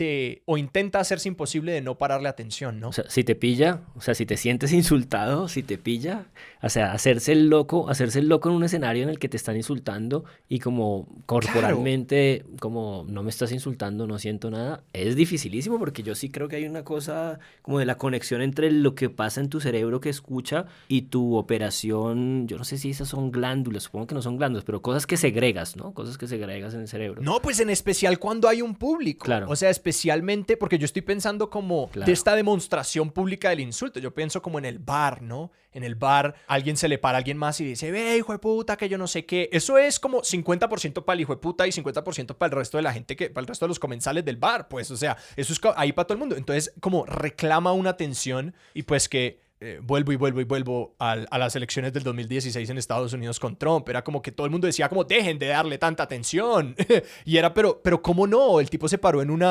Speaker 1: o intenta hacerse imposible de no pararle atención, ¿no?
Speaker 3: O sea, si te pilla, o sea, si te sientes insultado, si te pilla, o sea, hacerse el loco en un escenario en el que te están insultando y como corporalmente, como no me estás insultando, no siento nada, es dificilísimo porque yo sí creo que hay una cosa como de la conexión entre lo que pasa en tu cerebro que escucha y tu operación, yo no sé si esas son glándulas, supongo que no son glándulas, pero cosas que segregas, ¿no? Cosas que segregas en el cerebro.
Speaker 1: No, pues en especial cuando hay un público.
Speaker 3: Claro.
Speaker 1: O sea, especialmente porque yo estoy pensando como de esta demostración pública del insulto. Yo pienso como en el bar, ¿no? En el bar alguien se le para a alguien más y dice, ve, hijo de puta, que yo no sé qué. Eso es como 50% para el hijo de puta y 50% para el resto de la gente, para el resto de los comensales del bar. Pues, o sea, eso es ahí para todo el mundo. Entonces, como reclama una atención y pues que vuelvo a las elecciones del 2016 en Estados Unidos con Trump. Era como que todo el mundo decía como dejen de darle tanta atención. Y era, pero ¿cómo no? El tipo se paró en un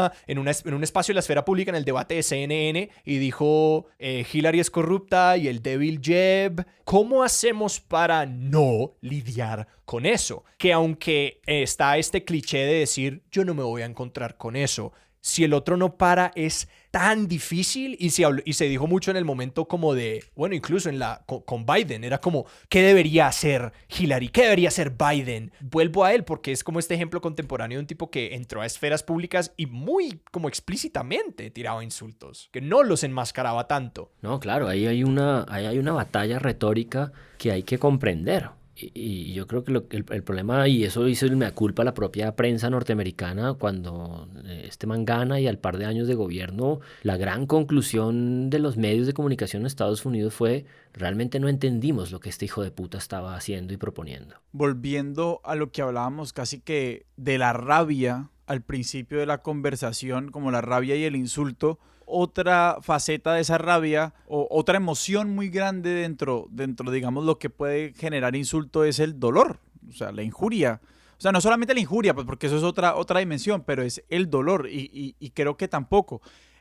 Speaker 1: espacio de la esfera pública en el debate de CNN y dijo Hillary es corrupta y el débil Jeb. ¿Cómo hacemos para no lidiar con eso? Que aunque está este cliché de decir yo no me voy a encontrar con eso, si el otro no para es tan difícil y se dijo mucho en el momento como de, bueno, incluso con Biden, era como, ¿qué debería hacer Hillary? ¿Qué debería hacer Biden? Vuelvo a él porque es como este ejemplo contemporáneo de un tipo que entró a esferas públicas y muy como explícitamente tiraba insultos, que no los enmascaraba tanto.
Speaker 3: No, claro, ahí hay una batalla retórica que hay que comprender. Y yo creo que el problema, y eso hizo el mea culpa la propia prensa norteamericana cuando este man gana y al par de años de gobierno, la gran conclusión de los medios de comunicación en Estados Unidos fue realmente no entendimos lo que este hijo de puta estaba haciendo y proponiendo.
Speaker 2: Volviendo a lo que hablábamos casi que de la rabia al principio de la conversación, como la rabia y el insulto, otra faceta de esa rabia o otra emoción muy grande dentro, digamos, lo que puede generar insulto es el dolor, o sea, la injuria. O sea, no solamente la injuria, pues porque eso es otra dimensión, pero es el dolor. Y creo que tampoco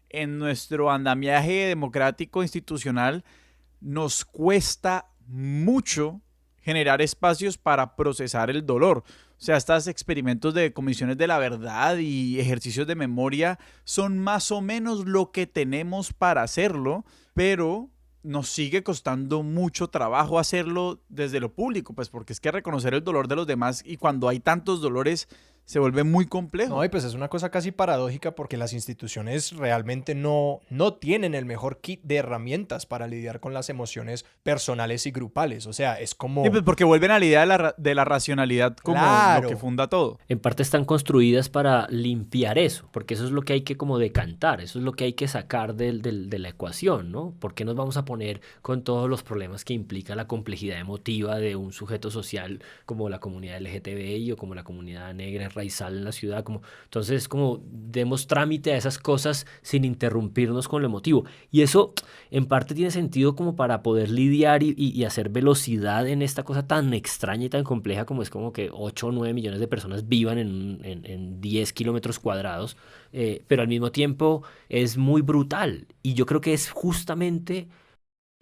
Speaker 2: en nuestro andamiaje democrático institucional nos cuesta mucho generar espacios para procesar el dolor. O sea, estos experimentos de comisiones de la verdad y ejercicios de memoria son más o menos lo que tenemos para hacerlo, pero nos sigue costando mucho trabajo hacerlo desde lo público, pues porque es que reconocer el dolor de los demás y cuando hay tantos dolores se vuelve muy complejo.
Speaker 1: No, y pues es una cosa casi paradójica porque las instituciones realmente no tienen el mejor kit de herramientas para lidiar con las emociones personales y grupales. O sea, es como...
Speaker 2: Sí, pues porque vuelven a la idea de la racionalidad como
Speaker 1: Claro.
Speaker 2: lo que funda todo.
Speaker 3: En parte están construidas para limpiar eso, porque eso es lo que hay que como decantar, eso es lo que hay que sacar de la ecuación, ¿no? ¿Por qué nos vamos a poner con todos los problemas que implica la complejidad emotiva de un sujeto social como la comunidad LGTBI o como la comunidad negra raizal en la ciudad? Entonces, como demos trámite a esas cosas sin interrumpirnos con lo emotivo. Y eso en parte tiene sentido como para poder lidiar y hacer velocidad en esta cosa tan extraña y tan compleja como es como que 8 o 9 millones de personas vivan en 10 kilómetros cuadrados, pero al mismo tiempo es muy brutal. Y yo creo que es justamente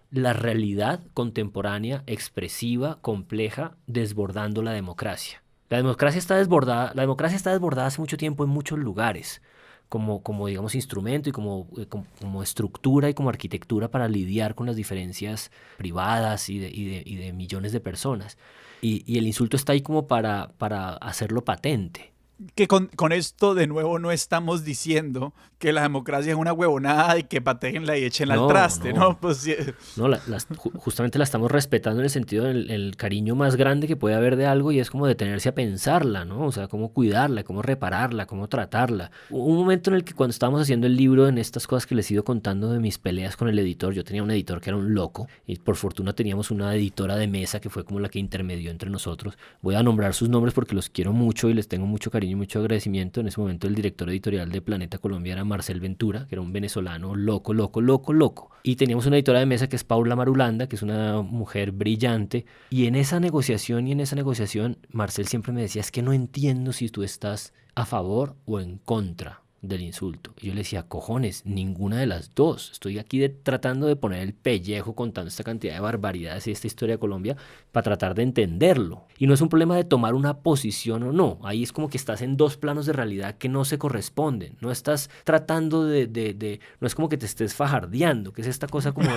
Speaker 3: la realidad contemporánea, expresiva, compleja, desbordando la democracia. La democracia está desbordada hace mucho tiempo en muchos lugares, como digamos, instrumento y como estructura y como arquitectura para lidiar con las diferencias privadas y de millones de personas. Y el insulto está ahí como para hacerlo patente.
Speaker 2: Que con esto de nuevo no estamos diciendo que la democracia es una huevonada y que patéenla y échenla al traste, ¿no? Pues, sí.
Speaker 3: No, justamente la estamos respetando en el sentido del cariño más grande que puede haber de algo y es como detenerse a pensarla, ¿no? O sea, cómo cuidarla, cómo repararla, cómo tratarla. Hubo un momento en el que cuando estábamos haciendo el libro, en estas cosas que les he ido contando de mis peleas con el editor, yo tenía un editor que era un loco y por fortuna teníamos una editora de mesa que fue como la que intermedió entre nosotros. Voy a nombrar sus nombres porque los quiero mucho y les tengo mucho cariño y mucho agradecimiento. En ese momento el director editorial de Planeta Colombia era Marcel Ventura, que era un venezolano loco. Y teníamos una editora de mesa que es Paula Marulanda, que es una mujer brillante. Y en esa negociación Marcel siempre me decía, es que no entiendo si tú estás a favor o en contra del insulto. Y yo le decía, cojones, ninguna de las dos. Estoy aquí tratando de poner el pellejo contando esta cantidad de barbaridades y esta historia de Colombia para tratar de entenderlo. Y no es un problema de tomar una posición o no. Ahí es como que estás en dos planos de realidad que no se corresponden. No estás tratando no es como que te estés fajardeando, que es esta cosa como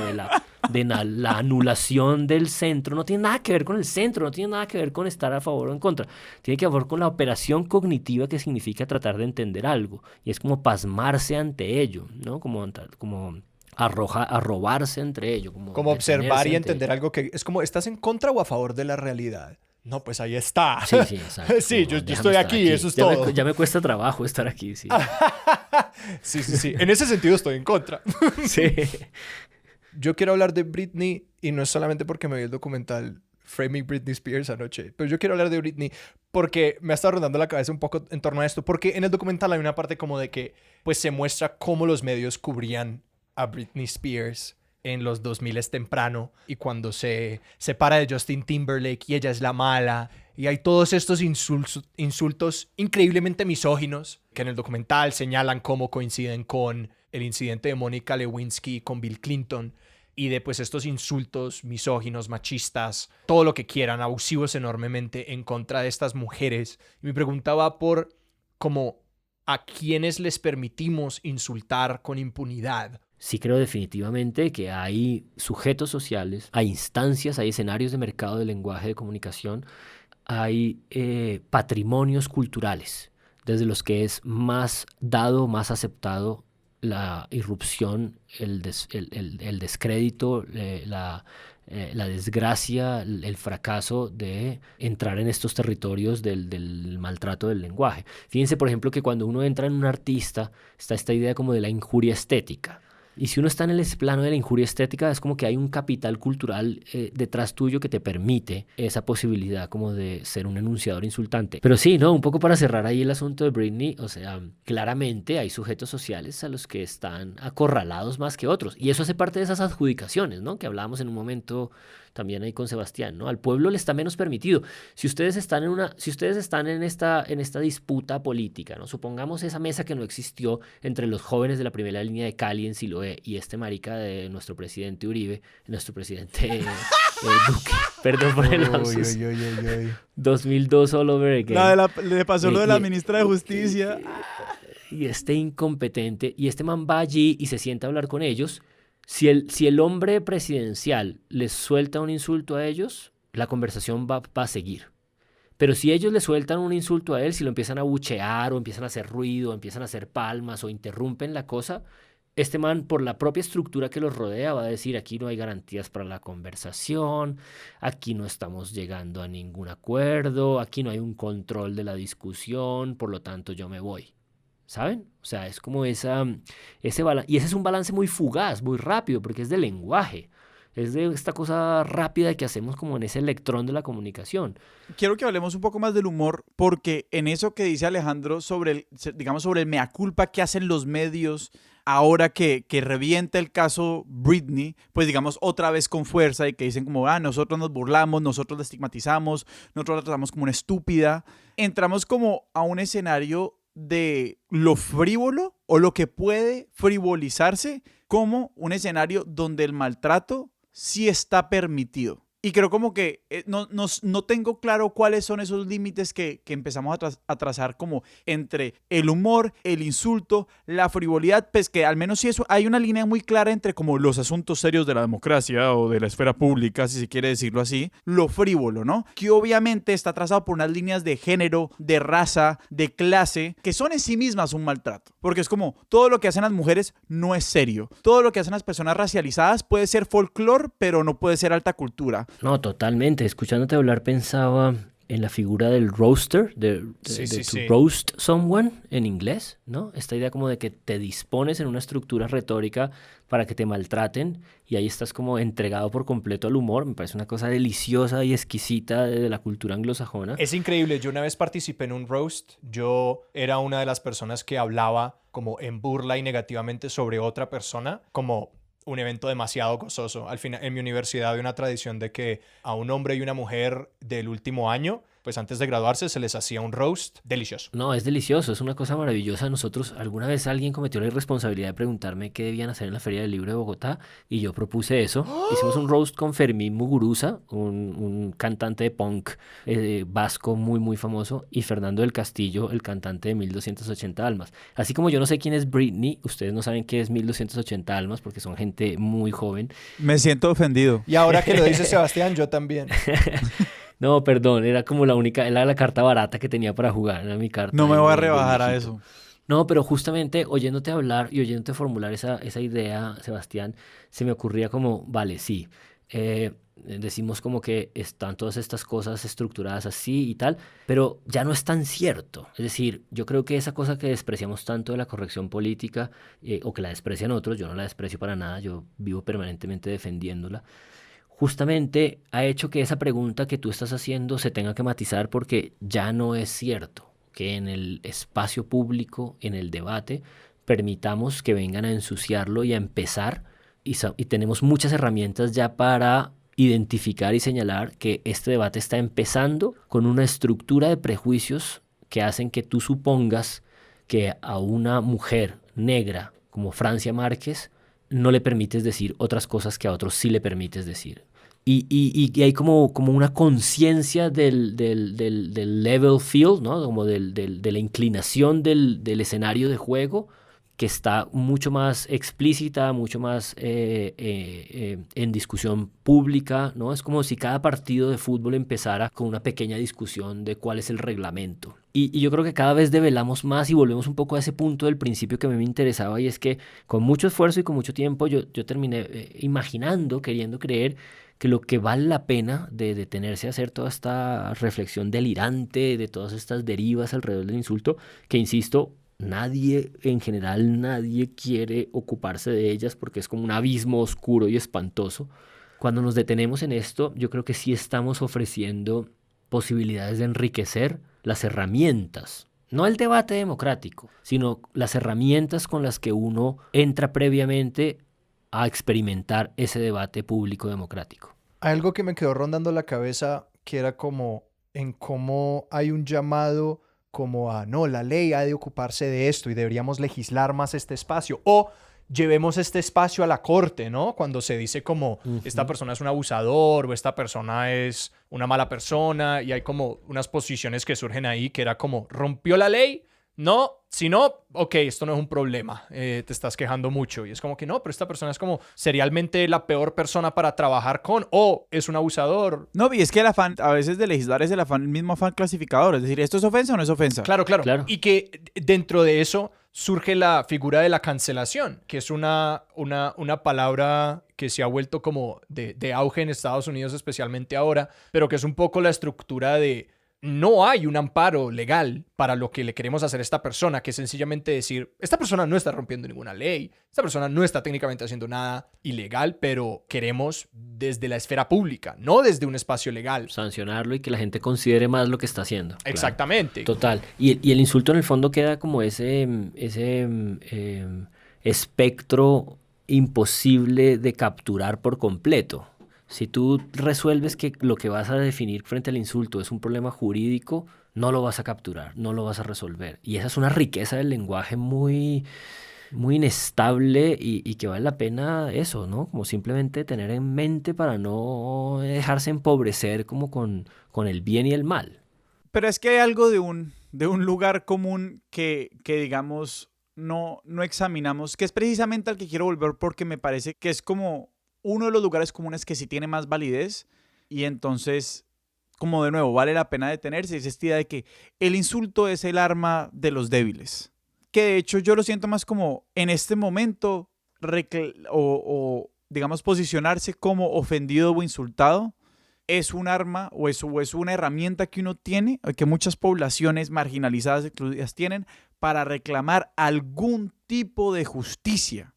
Speaker 3: de la anulación del centro. No tiene nada que ver con el centro, no tiene nada que ver con estar a favor o en contra. Tiene que ver con la operación cognitiva que significa tratar de entender algo. Y es como pasmarse ante ello, ¿no? Como arrobarse entre ello.
Speaker 1: Como observar y
Speaker 3: ante
Speaker 1: entender algo que es como, ¿estás en contra o a favor de la realidad? No, pues ahí está.
Speaker 3: Sí, exacto.
Speaker 1: Sí, yo estoy aquí, eso es todo.
Speaker 3: Ya me cuesta trabajo estar aquí, sí.
Speaker 1: Sí. En ese sentido estoy en contra.
Speaker 3: Sí.
Speaker 1: Yo quiero hablar de Britney y no es solamente porque me vi el documental Framing Britney Spears anoche, pero yo quiero hablar de Britney porque me ha estado rondando la cabeza un poco en torno a esto, porque en el documental hay una parte como de que pues se muestra cómo los medios cubrían a Britney Spears en los 2000 temprano y cuando se separa de Justin Timberlake y ella es la mala y hay todos estos insultos increíblemente misóginos que en el documental señalan cómo coinciden con el incidente de Mónica Lewinsky con Bill Clinton y de pues estos insultos misóginos, machistas, todo lo que quieran, abusivos enormemente en contra de estas mujeres. Y mi pregunta va por como a quienes les permitimos insultar con impunidad.
Speaker 3: Sí creo definitivamente que hay sujetos sociales, hay instancias, hay escenarios de mercado de lenguaje de comunicación, hay patrimonios culturales, desde los que es más dado, más aceptado la irrupción, el descrédito, la desgracia, el fracaso de entrar en estos territorios del maltrato del lenguaje. Fíjense, por ejemplo, que cuando uno entra en un artista, está esta idea como de la injuria estética. Y si uno está en el plano de la injuria estética, es como que hay un capital cultural detrás tuyo que te permite esa posibilidad como de ser un enunciador insultante. Pero sí, ¿no? Un poco para cerrar ahí el asunto de Britney, o sea, claramente hay sujetos sociales a los que están acorralados más que otros. Y eso hace parte de esas adjudicaciones, ¿no? Que hablábamos en un momento también ahí con Sebastián, ¿no? Al pueblo le está menos permitido. Si ustedes están en esta disputa política, ¿no? Supongamos esa mesa que no existió entre los jóvenes de la primera línea de Cali en Siloé y este marica de nuestro presidente Uribe, nuestro presidente Duque. Perdón por el lapsus. 2002 all over again.
Speaker 2: Le pasó lo de la ministra de Justicia.
Speaker 3: Y este incompetente, y este man va allí y se sienta a hablar con ellos. Si el hombre presidencial les suelta un insulto a ellos, la conversación va a seguir. Pero si ellos le sueltan un insulto a él, si lo empiezan a buchear o empiezan a hacer ruido, o empiezan a hacer palmas o interrumpen la cosa, este man, por la propia estructura que los rodea, va a decir: aquí no hay garantías para la conversación, aquí no estamos llegando a ningún acuerdo, aquí no hay un control de la discusión, por lo tanto yo me voy. ¿Saben? O sea, es como ese balance. Y ese es un balance muy fugaz, muy rápido, porque es de lenguaje. Es de esta cosa rápida que hacemos como en ese electrón de la comunicación.
Speaker 2: Quiero que hablemos un poco más del humor, porque en eso que dice Alejandro sobre el mea culpa que hacen los medios ahora que revienta el caso Britney, pues digamos otra vez con fuerza, y que dicen como, nosotros nos burlamos, nosotros la estigmatizamos, nosotros la tratamos como una estúpida. Entramos como a un escenario de lo frívolo o lo que puede frivolizarse como un escenario donde el maltrato sí está permitido. Y creo como que no tengo claro cuáles son esos límites que empezamos a trazar como entre el humor, el insulto, la frivolidad, pues que al menos sí eso, hay una línea muy clara entre como los asuntos serios de la democracia o de la esfera pública, si se quiere decirlo así, lo frívolo, ¿no? Que obviamente está trazado por unas líneas de género, de raza, de clase, que son en sí mismas un maltrato. Porque es como, todo lo que hacen las mujeres no es serio. Todo lo que hacen las personas racializadas puede ser folclore, pero no puede ser alta cultura.
Speaker 3: No, totalmente. Escuchándote hablar pensaba en la figura del roaster, to roast someone en inglés, ¿no? Esta idea como de que te dispones en una estructura retórica para que te maltraten y ahí estás como entregado por completo al humor. Me parece una cosa deliciosa y exquisita de la cultura anglosajona.
Speaker 1: Es increíble. Yo una vez participé en un roast. Yo era una de las personas que hablaba como en burla y negativamente sobre otra persona, como un evento demasiado gozoso. Al final, en mi universidad hay una tradición de que a un hombre y una mujer del último año, pues antes de graduarse, se les hacía un roast delicioso.
Speaker 3: No, es delicioso, es una cosa maravillosa. Nosotros, alguna vez alguien cometió la irresponsabilidad de preguntarme qué debían hacer en la Feria del Libro de Bogotá y yo propuse eso. ¡Oh! Hicimos un roast con Fermín Muguruza, un cantante de punk vasco muy, muy famoso, y Fernando del Castillo, el cantante de 1280 Almas. Así como yo no sé quién es Britney, ustedes no saben qué es 1280 Almas porque son gente muy joven.
Speaker 2: Me siento ofendido.
Speaker 1: Y ahora que lo dice Sebastián, yo también.
Speaker 3: No, perdón, era como era la carta barata que tenía para jugar, era mi carta.
Speaker 2: No me voy a rebajar a eso.
Speaker 3: No, pero justamente oyéndote hablar y oyéndote formular esa idea, Sebastián, se me ocurría como, vale, sí, decimos como que están todas estas cosas estructuradas así y tal, pero ya no es tan cierto. Es decir, yo creo que esa cosa que despreciamos tanto de la corrección política, o que la desprecian otros, yo no la desprecio para nada, yo vivo permanentemente defendiéndola, justamente ha hecho que esa pregunta que tú estás haciendo se tenga que matizar porque ya no es cierto que en el espacio público, en el debate, permitamos que vengan a ensuciarlo y a empezar, y tenemos muchas herramientas ya para identificar y señalar que este debate está empezando con una estructura de prejuicios que hacen que tú supongas que a una mujer negra como Francia Márquez no le permites decir otras cosas que a otros sí le permites decir. Y hay como una conciencia del level field, ¿no? Como de la inclinación del escenario de juego que está mucho más explícita, mucho más en discusión pública, ¿no? Es como si cada partido de fútbol empezara con una pequeña discusión de cuál es el reglamento. Y yo creo que cada vez develamos más y volvemos un poco a ese punto del principio que a mí me interesaba, y es que con mucho esfuerzo y con mucho tiempo yo terminé imaginando, queriendo creer que lo que vale la pena de detenerse a hacer toda esta reflexión delirante de todas estas derivas alrededor del insulto, que insisto, nadie quiere ocuparse de ellas porque es como un abismo oscuro y espantoso. Cuando nos detenemos en esto, yo creo que sí estamos ofreciendo posibilidades de enriquecer las herramientas, no el debate democrático, sino las herramientas con las que uno entra previamente a experimentar ese debate público democrático.
Speaker 1: Hay algo que me quedó rondando la cabeza que era como en cómo hay un llamado como a, no, la ley ha de ocuparse de esto y deberíamos legislar más este espacio. O llevemos este espacio a la corte, ¿no? Cuando se dice como esta persona es un abusador o esta persona es una mala persona y hay como unas posiciones que surgen ahí que era como, ¿rompió la ley? No, si no, ok, esto no es un problema, te estás quejando mucho. Y es como que no, pero esta persona es como serialmente la peor persona para trabajar con o es un abusador.
Speaker 2: No, y es que el afán a veces de legislar es el mismo afán clasificador. Es decir, ¿esto es ofensa o no es ofensa?
Speaker 1: Claro, claro.
Speaker 3: Claro.
Speaker 1: Y que dentro de eso surge la figura de la cancelación, que es una palabra que se ha vuelto como de auge en Estados Unidos, especialmente ahora, pero que es un poco la estructura de no hay un amparo legal para lo que le queremos hacer a esta persona, que es sencillamente decir, esta persona no está rompiendo ninguna ley, esta persona no está técnicamente haciendo nada ilegal, pero queremos desde la esfera pública, no desde un espacio legal.
Speaker 3: Sancionarlo y que la gente considere más lo que está haciendo. Claro.
Speaker 1: Exactamente.
Speaker 3: Total. Y el insulto en el fondo queda como ese espectro imposible de capturar por completo. Si tú resuelves que lo que vas a definir frente al insulto es un problema jurídico, no lo vas a capturar, no lo vas a resolver. Y esa es una riqueza del lenguaje muy, muy inestable y que vale la pena eso, ¿no? Como simplemente tener en mente para no dejarse empobrecer como con el bien y el mal.
Speaker 2: Pero es que hay algo de un lugar común que digamos, no examinamos, que es precisamente al que quiero volver porque me parece que es como uno de los lugares comunes que sí tiene más validez y entonces, como de nuevo, vale la pena detenerse. Es esta idea de que el insulto es el arma de los débiles. Que de hecho yo lo siento más como en este momento o digamos posicionarse como ofendido o insultado es un arma o es una herramienta que uno tiene, que muchas poblaciones marginalizadas excluidas tienen para reclamar algún tipo de justicia.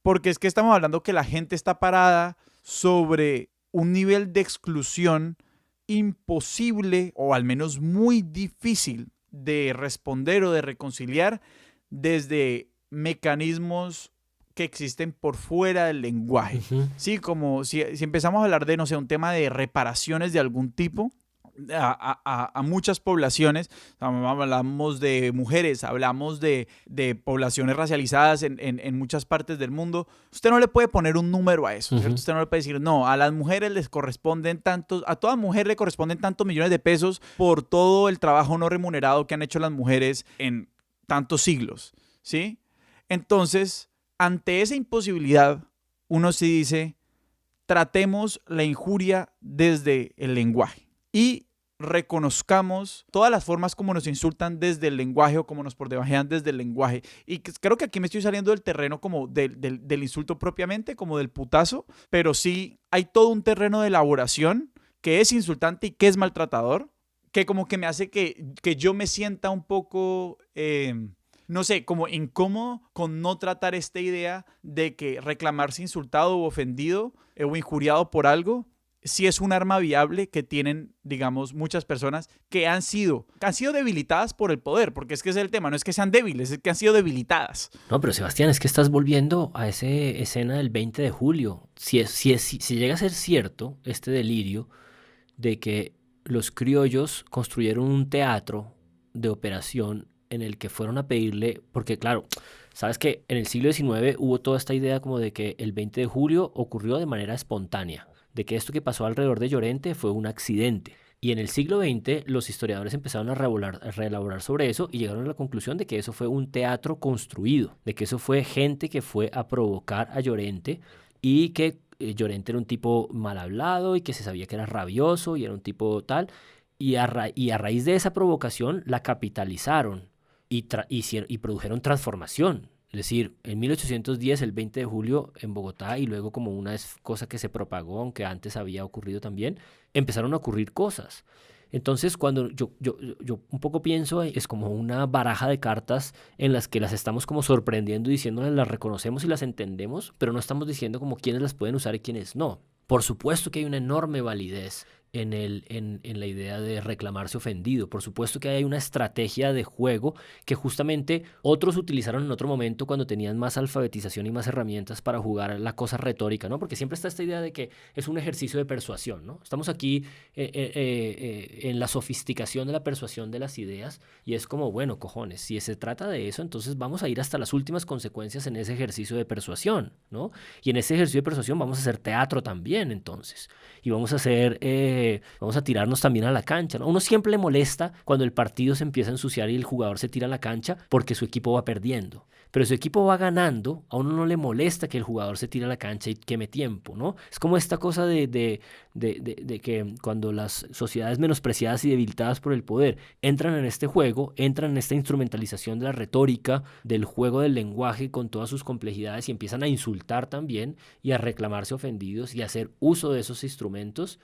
Speaker 2: Porque es que estamos hablando que la gente está parada sobre un nivel de exclusión imposible o al menos muy difícil de responder o de reconciliar desde mecanismos que existen por fuera del lenguaje. Sí, como si empezamos a hablar de, no sé, un tema de reparaciones de algún tipo, a muchas poblaciones, hablamos de mujeres, hablamos de poblaciones racializadas en muchas partes del mundo. Usted no le puede poner un número a eso, ¿cierto? Usted no le puede decir, no, a las mujeres les corresponden tantos, a toda mujer le corresponden tantos millones de pesos por todo el trabajo no remunerado que han hecho las mujeres en tantos siglos, ¿sí? Entonces, ante esa imposibilidad, uno sí dice, tratemos la injuria desde el lenguaje. Y reconozcamos todas las formas como nos insultan desde el lenguaje o como nos por debajean desde el lenguaje. Y creo que aquí me estoy saliendo del terreno como del insulto propiamente, como del putazo, pero sí hay todo un terreno de elaboración que es insultante y que es maltratador, que como que me hace que yo me sienta un poco, no sé, como incómodo con no tratar esta idea de que reclamarse insultado o ofendido o injuriado por algo sí es un arma viable que tienen, digamos, muchas personas que han sido debilitadas por el poder, porque es que es el tema, no es que sean débiles, es que han sido debilitadas.
Speaker 3: No, pero Sebastián, es que estás volviendo a esa escena del 20 de julio. Si llega a ser cierto este delirio de que los criollos construyeron un teatro de operación en el que fueron a pedirle, porque claro, sabes que en el siglo XIX hubo toda esta idea como de que el 20 de julio ocurrió de manera espontánea, de que esto que pasó alrededor de Llorente fue un accidente. Y en el siglo XX los historiadores empezaron a reelaborar sobre eso y llegaron a la conclusión de que eso fue un teatro construido, de que eso fue gente que fue a provocar a Llorente y que Llorente era un tipo mal hablado y que se sabía que era rabioso y era un tipo tal. Y a raíz de esa provocación la capitalizaron y produjeron transformación. Es decir, en 1810, el 20 de julio, en Bogotá, y luego como una cosa que se propagó, aunque antes había ocurrido también, empezaron a ocurrir cosas. Entonces, cuando yo un poco pienso, es como una baraja de cartas en las que las estamos como sorprendiendo y diciéndoles las reconocemos y las entendemos, pero no estamos diciendo como quiénes las pueden usar y quiénes no. Por supuesto que hay una enorme validez en la idea de reclamarse ofendido. Por supuesto que hay una estrategia de juego que justamente otros utilizaron en otro momento cuando tenían más alfabetización y más herramientas para jugar la cosa retórica, ¿no? Porque siempre está esta idea de que es un ejercicio de persuasión, ¿no? Estamos aquí en la sofisticación de la persuasión de las ideas y es como, bueno, cojones, si se trata de eso, entonces vamos a ir hasta las últimas consecuencias en ese ejercicio de persuasión, ¿no? Y en ese ejercicio de persuasión vamos a hacer teatro también, entonces. Y vamos a tirarnos también a la cancha, ¿no? A uno siempre le molesta cuando el partido se empieza a ensuciar y el jugador se tira a la cancha porque su equipo va perdiendo. Pero si su equipo va ganando, a uno no le molesta que el jugador se tire a la cancha y queme tiempo, ¿no? Es como esta cosa de que cuando las sociedades menospreciadas y debilitadas por el poder entran en este juego, entran en esta instrumentalización de la retórica, del juego del lenguaje con todas sus complejidades y empiezan a insultar también y a reclamarse ofendidos y a hacer uso de esos instrumentos.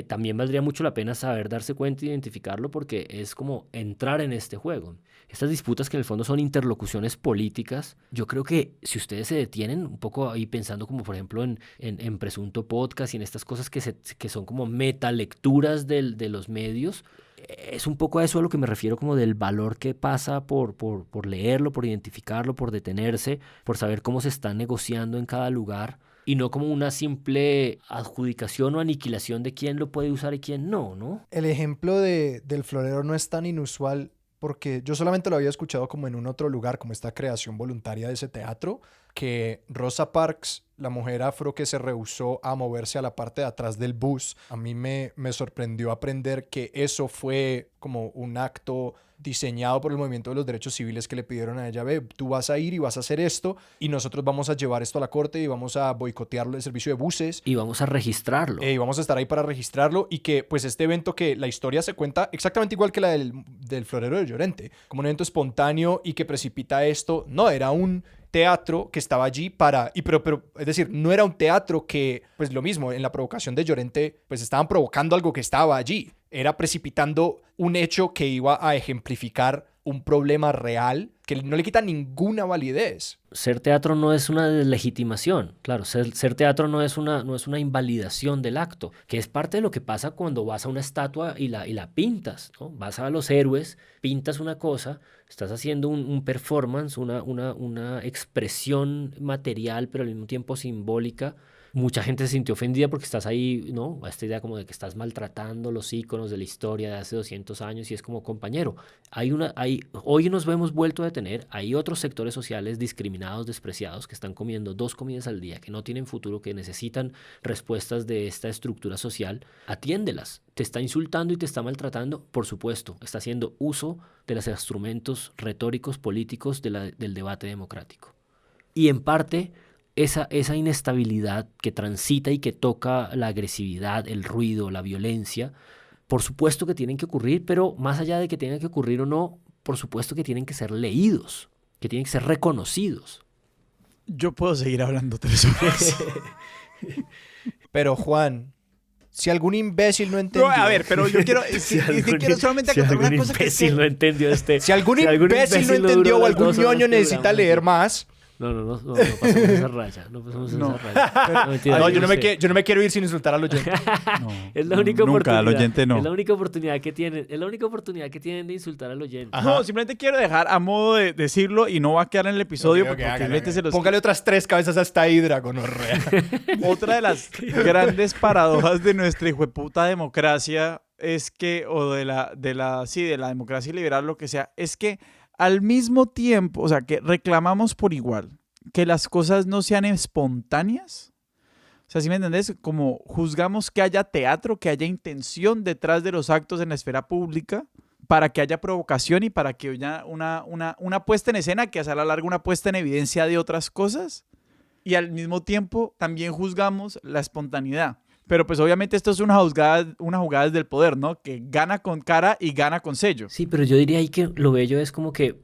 Speaker 3: También valdría mucho la pena saber darse cuenta e identificarlo porque es como entrar en este juego. Estas disputas que en el fondo son interlocuciones políticas, yo creo que si ustedes se detienen un poco ahí pensando como por ejemplo en Presunto Podcast y en estas cosas que son como metalecturas de los medios, es un poco a eso a lo que me refiero como del valor que pasa por leerlo, por identificarlo, por detenerse, por saber cómo se está negociando en cada lugar. Y no como una simple adjudicación o aniquilación de quién lo puede usar y quién no, ¿no?
Speaker 1: El ejemplo del florero no es tan inusual porque yo solamente lo había escuchado como en un otro lugar, como esta creación voluntaria de ese teatro, que Rosa Parks, la mujer afro que se rehusó a moverse a la parte de atrás del bus, a mí me sorprendió aprender que eso fue como un acto diseñado por el movimiento de los derechos civiles que le pidieron a ella, ve, tú vas a ir y vas a hacer esto y nosotros vamos a llevar esto a la corte y vamos a boicotear el servicio de buses.
Speaker 3: Y vamos a registrarlo.
Speaker 1: Y vamos a estar ahí para registrarlo y que pues este evento que la historia se cuenta exactamente igual que la del florero de Llorente, como un evento espontáneo y que precipita esto, no, era un teatro que estaba allí pero es decir, no era un teatro que, pues lo mismo, en la provocación de Llorente, pues estaban provocando algo que estaba allí. Era precipitando un hecho que iba a ejemplificar un problema real que no le quita ninguna validez.
Speaker 3: Ser teatro no es una deslegitimación, claro, ser teatro no es una invalidación del acto, que es parte de lo que pasa cuando vas a una estatua y la pintas, ¿no? Vas a los héroes, pintas una cosa, estás haciendo un performance, una expresión material, pero al mismo tiempo simbólica. Mucha gente se sintió ofendida porque estás ahí, ¿no? Esta idea como de que estás maltratando los íconos de la historia de hace 200 años y es como, compañero, hoy nos hemos vuelto a detener, hay otros sectores sociales discriminados, despreciados, que están comiendo 2 comidas al día, que no tienen futuro, que necesitan respuestas de esta estructura social. Atiéndelas. Te está insultando y te está maltratando, por supuesto, está haciendo uso de los instrumentos retóricos, políticos del debate democrático. Y en parte esa inestabilidad que transita y que toca la agresividad, el ruido, la violencia, por supuesto que tienen que ocurrir, pero más allá de que tengan que ocurrir o no, por supuesto que tienen que ser leídos, que tienen que ser reconocidos.
Speaker 2: Yo puedo seguir hablando 3 horas.
Speaker 1: Pero Juan, si algún imbécil no entendió...
Speaker 2: No, a ver, pero yo quiero, quiero solamente acotar una cosa que es que...
Speaker 3: no entendió
Speaker 1: Si algún imbécil no entendió o algún ñoño necesita leer más...
Speaker 3: No pasamos esa raya. No pasamos esa raya. No, mentira,
Speaker 1: yo no me quiero ir sin insultar al oyente.
Speaker 2: No,
Speaker 3: es la única
Speaker 2: nunca,
Speaker 3: oportunidad.
Speaker 2: al oyente no.
Speaker 3: Es la única oportunidad que tienen. Es la única oportunidad que tienen de insultar al oyente.
Speaker 1: Ajá.
Speaker 2: No, simplemente quiero dejar a modo de decirlo y no va a quedar en el episodio
Speaker 1: Ok,
Speaker 2: porque
Speaker 1: hágale,
Speaker 2: realmente se los...
Speaker 1: Póngale otras 3 cabezas a esta hidra, gonorrea.
Speaker 2: Otra de las grandes paradojas de nuestra hijueputa democracia es que, o de la democracia liberal, lo que sea, es que al mismo tiempo, o sea, que reclamamos por igual que las cosas no sean espontáneas. O sea, ¿sí me entendés? Como juzgamos que haya teatro, que haya intención detrás de los actos en la esfera pública, para que haya provocación y para que haya una puesta en escena que a la larga una puesta en evidencia de otras cosas. Y al mismo tiempo también juzgamos la espontaneidad. Pero pues obviamente esto es una jugada desde el poder, ¿no? Que gana con cara y gana con sello.
Speaker 3: Sí, pero yo diría ahí que lo bello es como que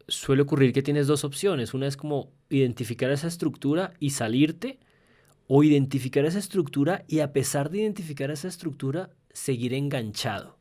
Speaker 3: suele ocurrir que tienes 2 opciones. Una es como identificar esa estructura y salirte, o identificar esa estructura y a pesar de identificar esa estructura, seguir enganchado.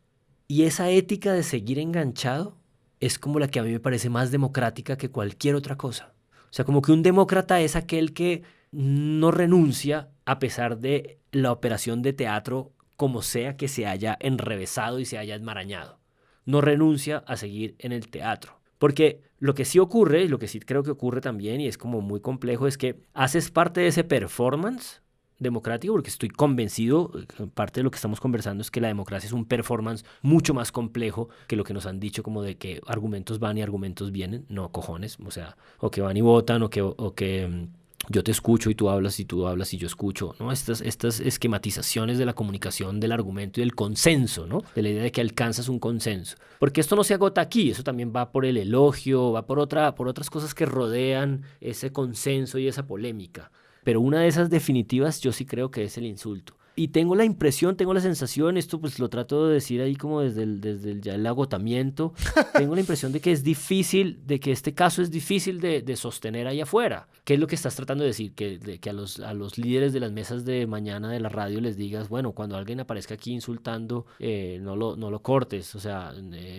Speaker 3: Y esa ética de seguir enganchado es como la que a mí me parece más democrática que cualquier otra cosa. O sea, como que un demócrata es aquel que no renuncia a pesar de la operación de teatro como sea que se haya enrevesado y se haya enmarañado. No renuncia a seguir en el teatro. Porque lo que sí ocurre, lo que sí creo que ocurre también, y es como muy complejo, es que haces parte de ese performance democrático, porque estoy convencido, parte de lo que estamos conversando es que la democracia es un performance mucho más complejo que lo que nos han dicho, como de que argumentos van y argumentos vienen. No, cojones, o sea, o que van y votan, o que yo te escucho y tú hablas y yo escucho, ¿no? Estas esquematizaciones de la comunicación, del argumento y del consenso, ¿no? De la idea de que alcanzas un consenso. Porque esto no se agota aquí, eso también va por el elogio, va por otras cosas que rodean ese consenso y esa polémica. Pero una de esas definitivas yo sí creo que es el insulto. Y tengo la impresión, tengo la sensación, esto pues lo trato de decir ahí como desde el agotamiento, tengo la impresión de que es difícil, de que este caso es difícil de sostener ahí afuera. ¿Qué es lo que estás tratando de decir? Que a los líderes de las mesas de mañana de la radio les digas, bueno, cuando alguien aparezca aquí insultando, no lo cortes, o sea,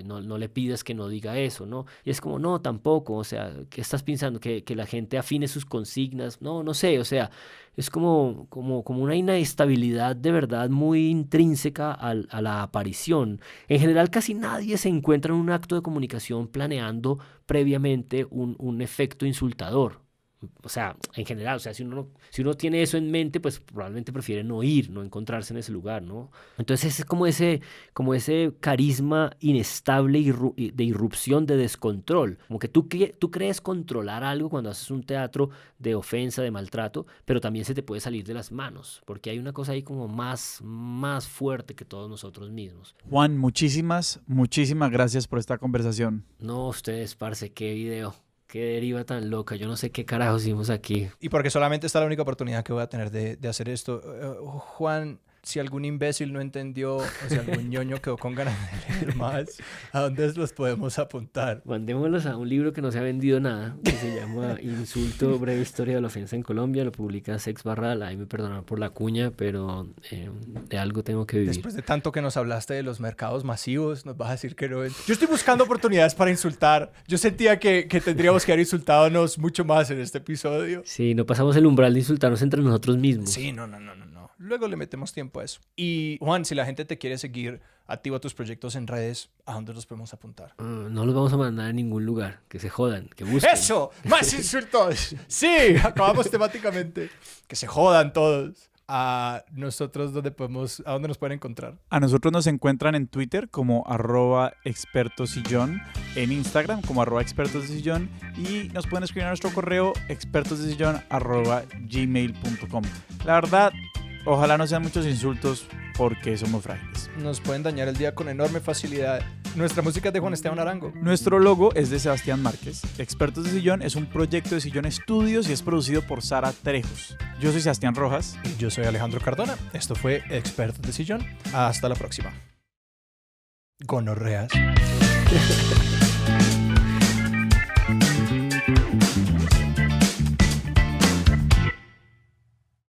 Speaker 3: no le pidas que no diga eso, ¿no? Y es como, no, tampoco, o sea, ¿qué estás pensando? Que la gente afine sus consignas, no sé, o sea, es como una inestabilidad de verdad muy intrínseca a la aparición. En general, casi nadie se encuentra en un acto de comunicación planeando previamente un efecto insultador. O sea, en general, o sea, si uno tiene eso en mente, pues probablemente prefiere no ir, no encontrarse en ese lugar, ¿no? Entonces es como ese carisma inestable de irrupción, de descontrol. Como que tú crees controlar algo cuando haces un teatro de ofensa, de maltrato, pero también se te puede salir de las manos, porque hay una cosa ahí como más fuerte que todos nosotros mismos.
Speaker 2: Juan, muchísimas gracias por esta conversación.
Speaker 3: No, ustedes, parce, qué video. Qué deriva tan loca. Yo no sé qué carajos hicimos aquí.
Speaker 1: Y porque solamente esta es la única oportunidad que voy a tener de hacer esto. Juan, si algún imbécil no entendió, o si algún ñoño quedó con ganas de leer más, ¿a dónde los podemos apuntar?
Speaker 3: Mandémoslos a un libro que no se ha vendido nada, que se llama Insulto, breve historia de la ofensa en Colombia. Lo publica Sex Barral. Ahí me perdonan por la cuña, pero de algo tengo que vivir.
Speaker 1: Después de tanto que nos hablaste de los mercados masivos, nos vas a decir que no. Yo estoy buscando oportunidades para insultar. Yo sentía que tendríamos que haber insultado mucho más en este episodio.
Speaker 3: Sí, no pasamos el umbral de insultarnos entre nosotros mismos.
Speaker 1: Sí, no. Luego le metemos tiempo a eso. Y Juan, si la gente te quiere seguir, activa tus proyectos en redes, ¿a dónde los podemos apuntar?
Speaker 3: No los vamos a mandar a ningún lugar. Que se jodan, que busquen.
Speaker 1: ¡Eso! ¡Más insultos! ¡Sí! Acabamos temáticamente. Que se jodan todos. A nosotros, ¿a dónde nos pueden encontrar?
Speaker 2: A nosotros nos encuentran en Twitter como @expertosillón, en Instagram como @expertosdesillón y nos pueden escribir a nuestro correo expertosdesillón@gmail.com. La verdad, ojalá no sean muchos insultos porque somos frágiles.
Speaker 1: Nos pueden dañar el día con enorme facilidad. Nuestra música es de Juan Esteban Arango.
Speaker 2: Nuestro logo es de Sebastián Márquez. Expertos de Sillón es un proyecto de Sillón Estudios y es producido por Sara Trejos. Yo soy Sebastián Rojas.
Speaker 1: Y yo soy Alejandro Cardona. Esto fue Expertos de Sillón. Hasta la próxima. Gonorreas.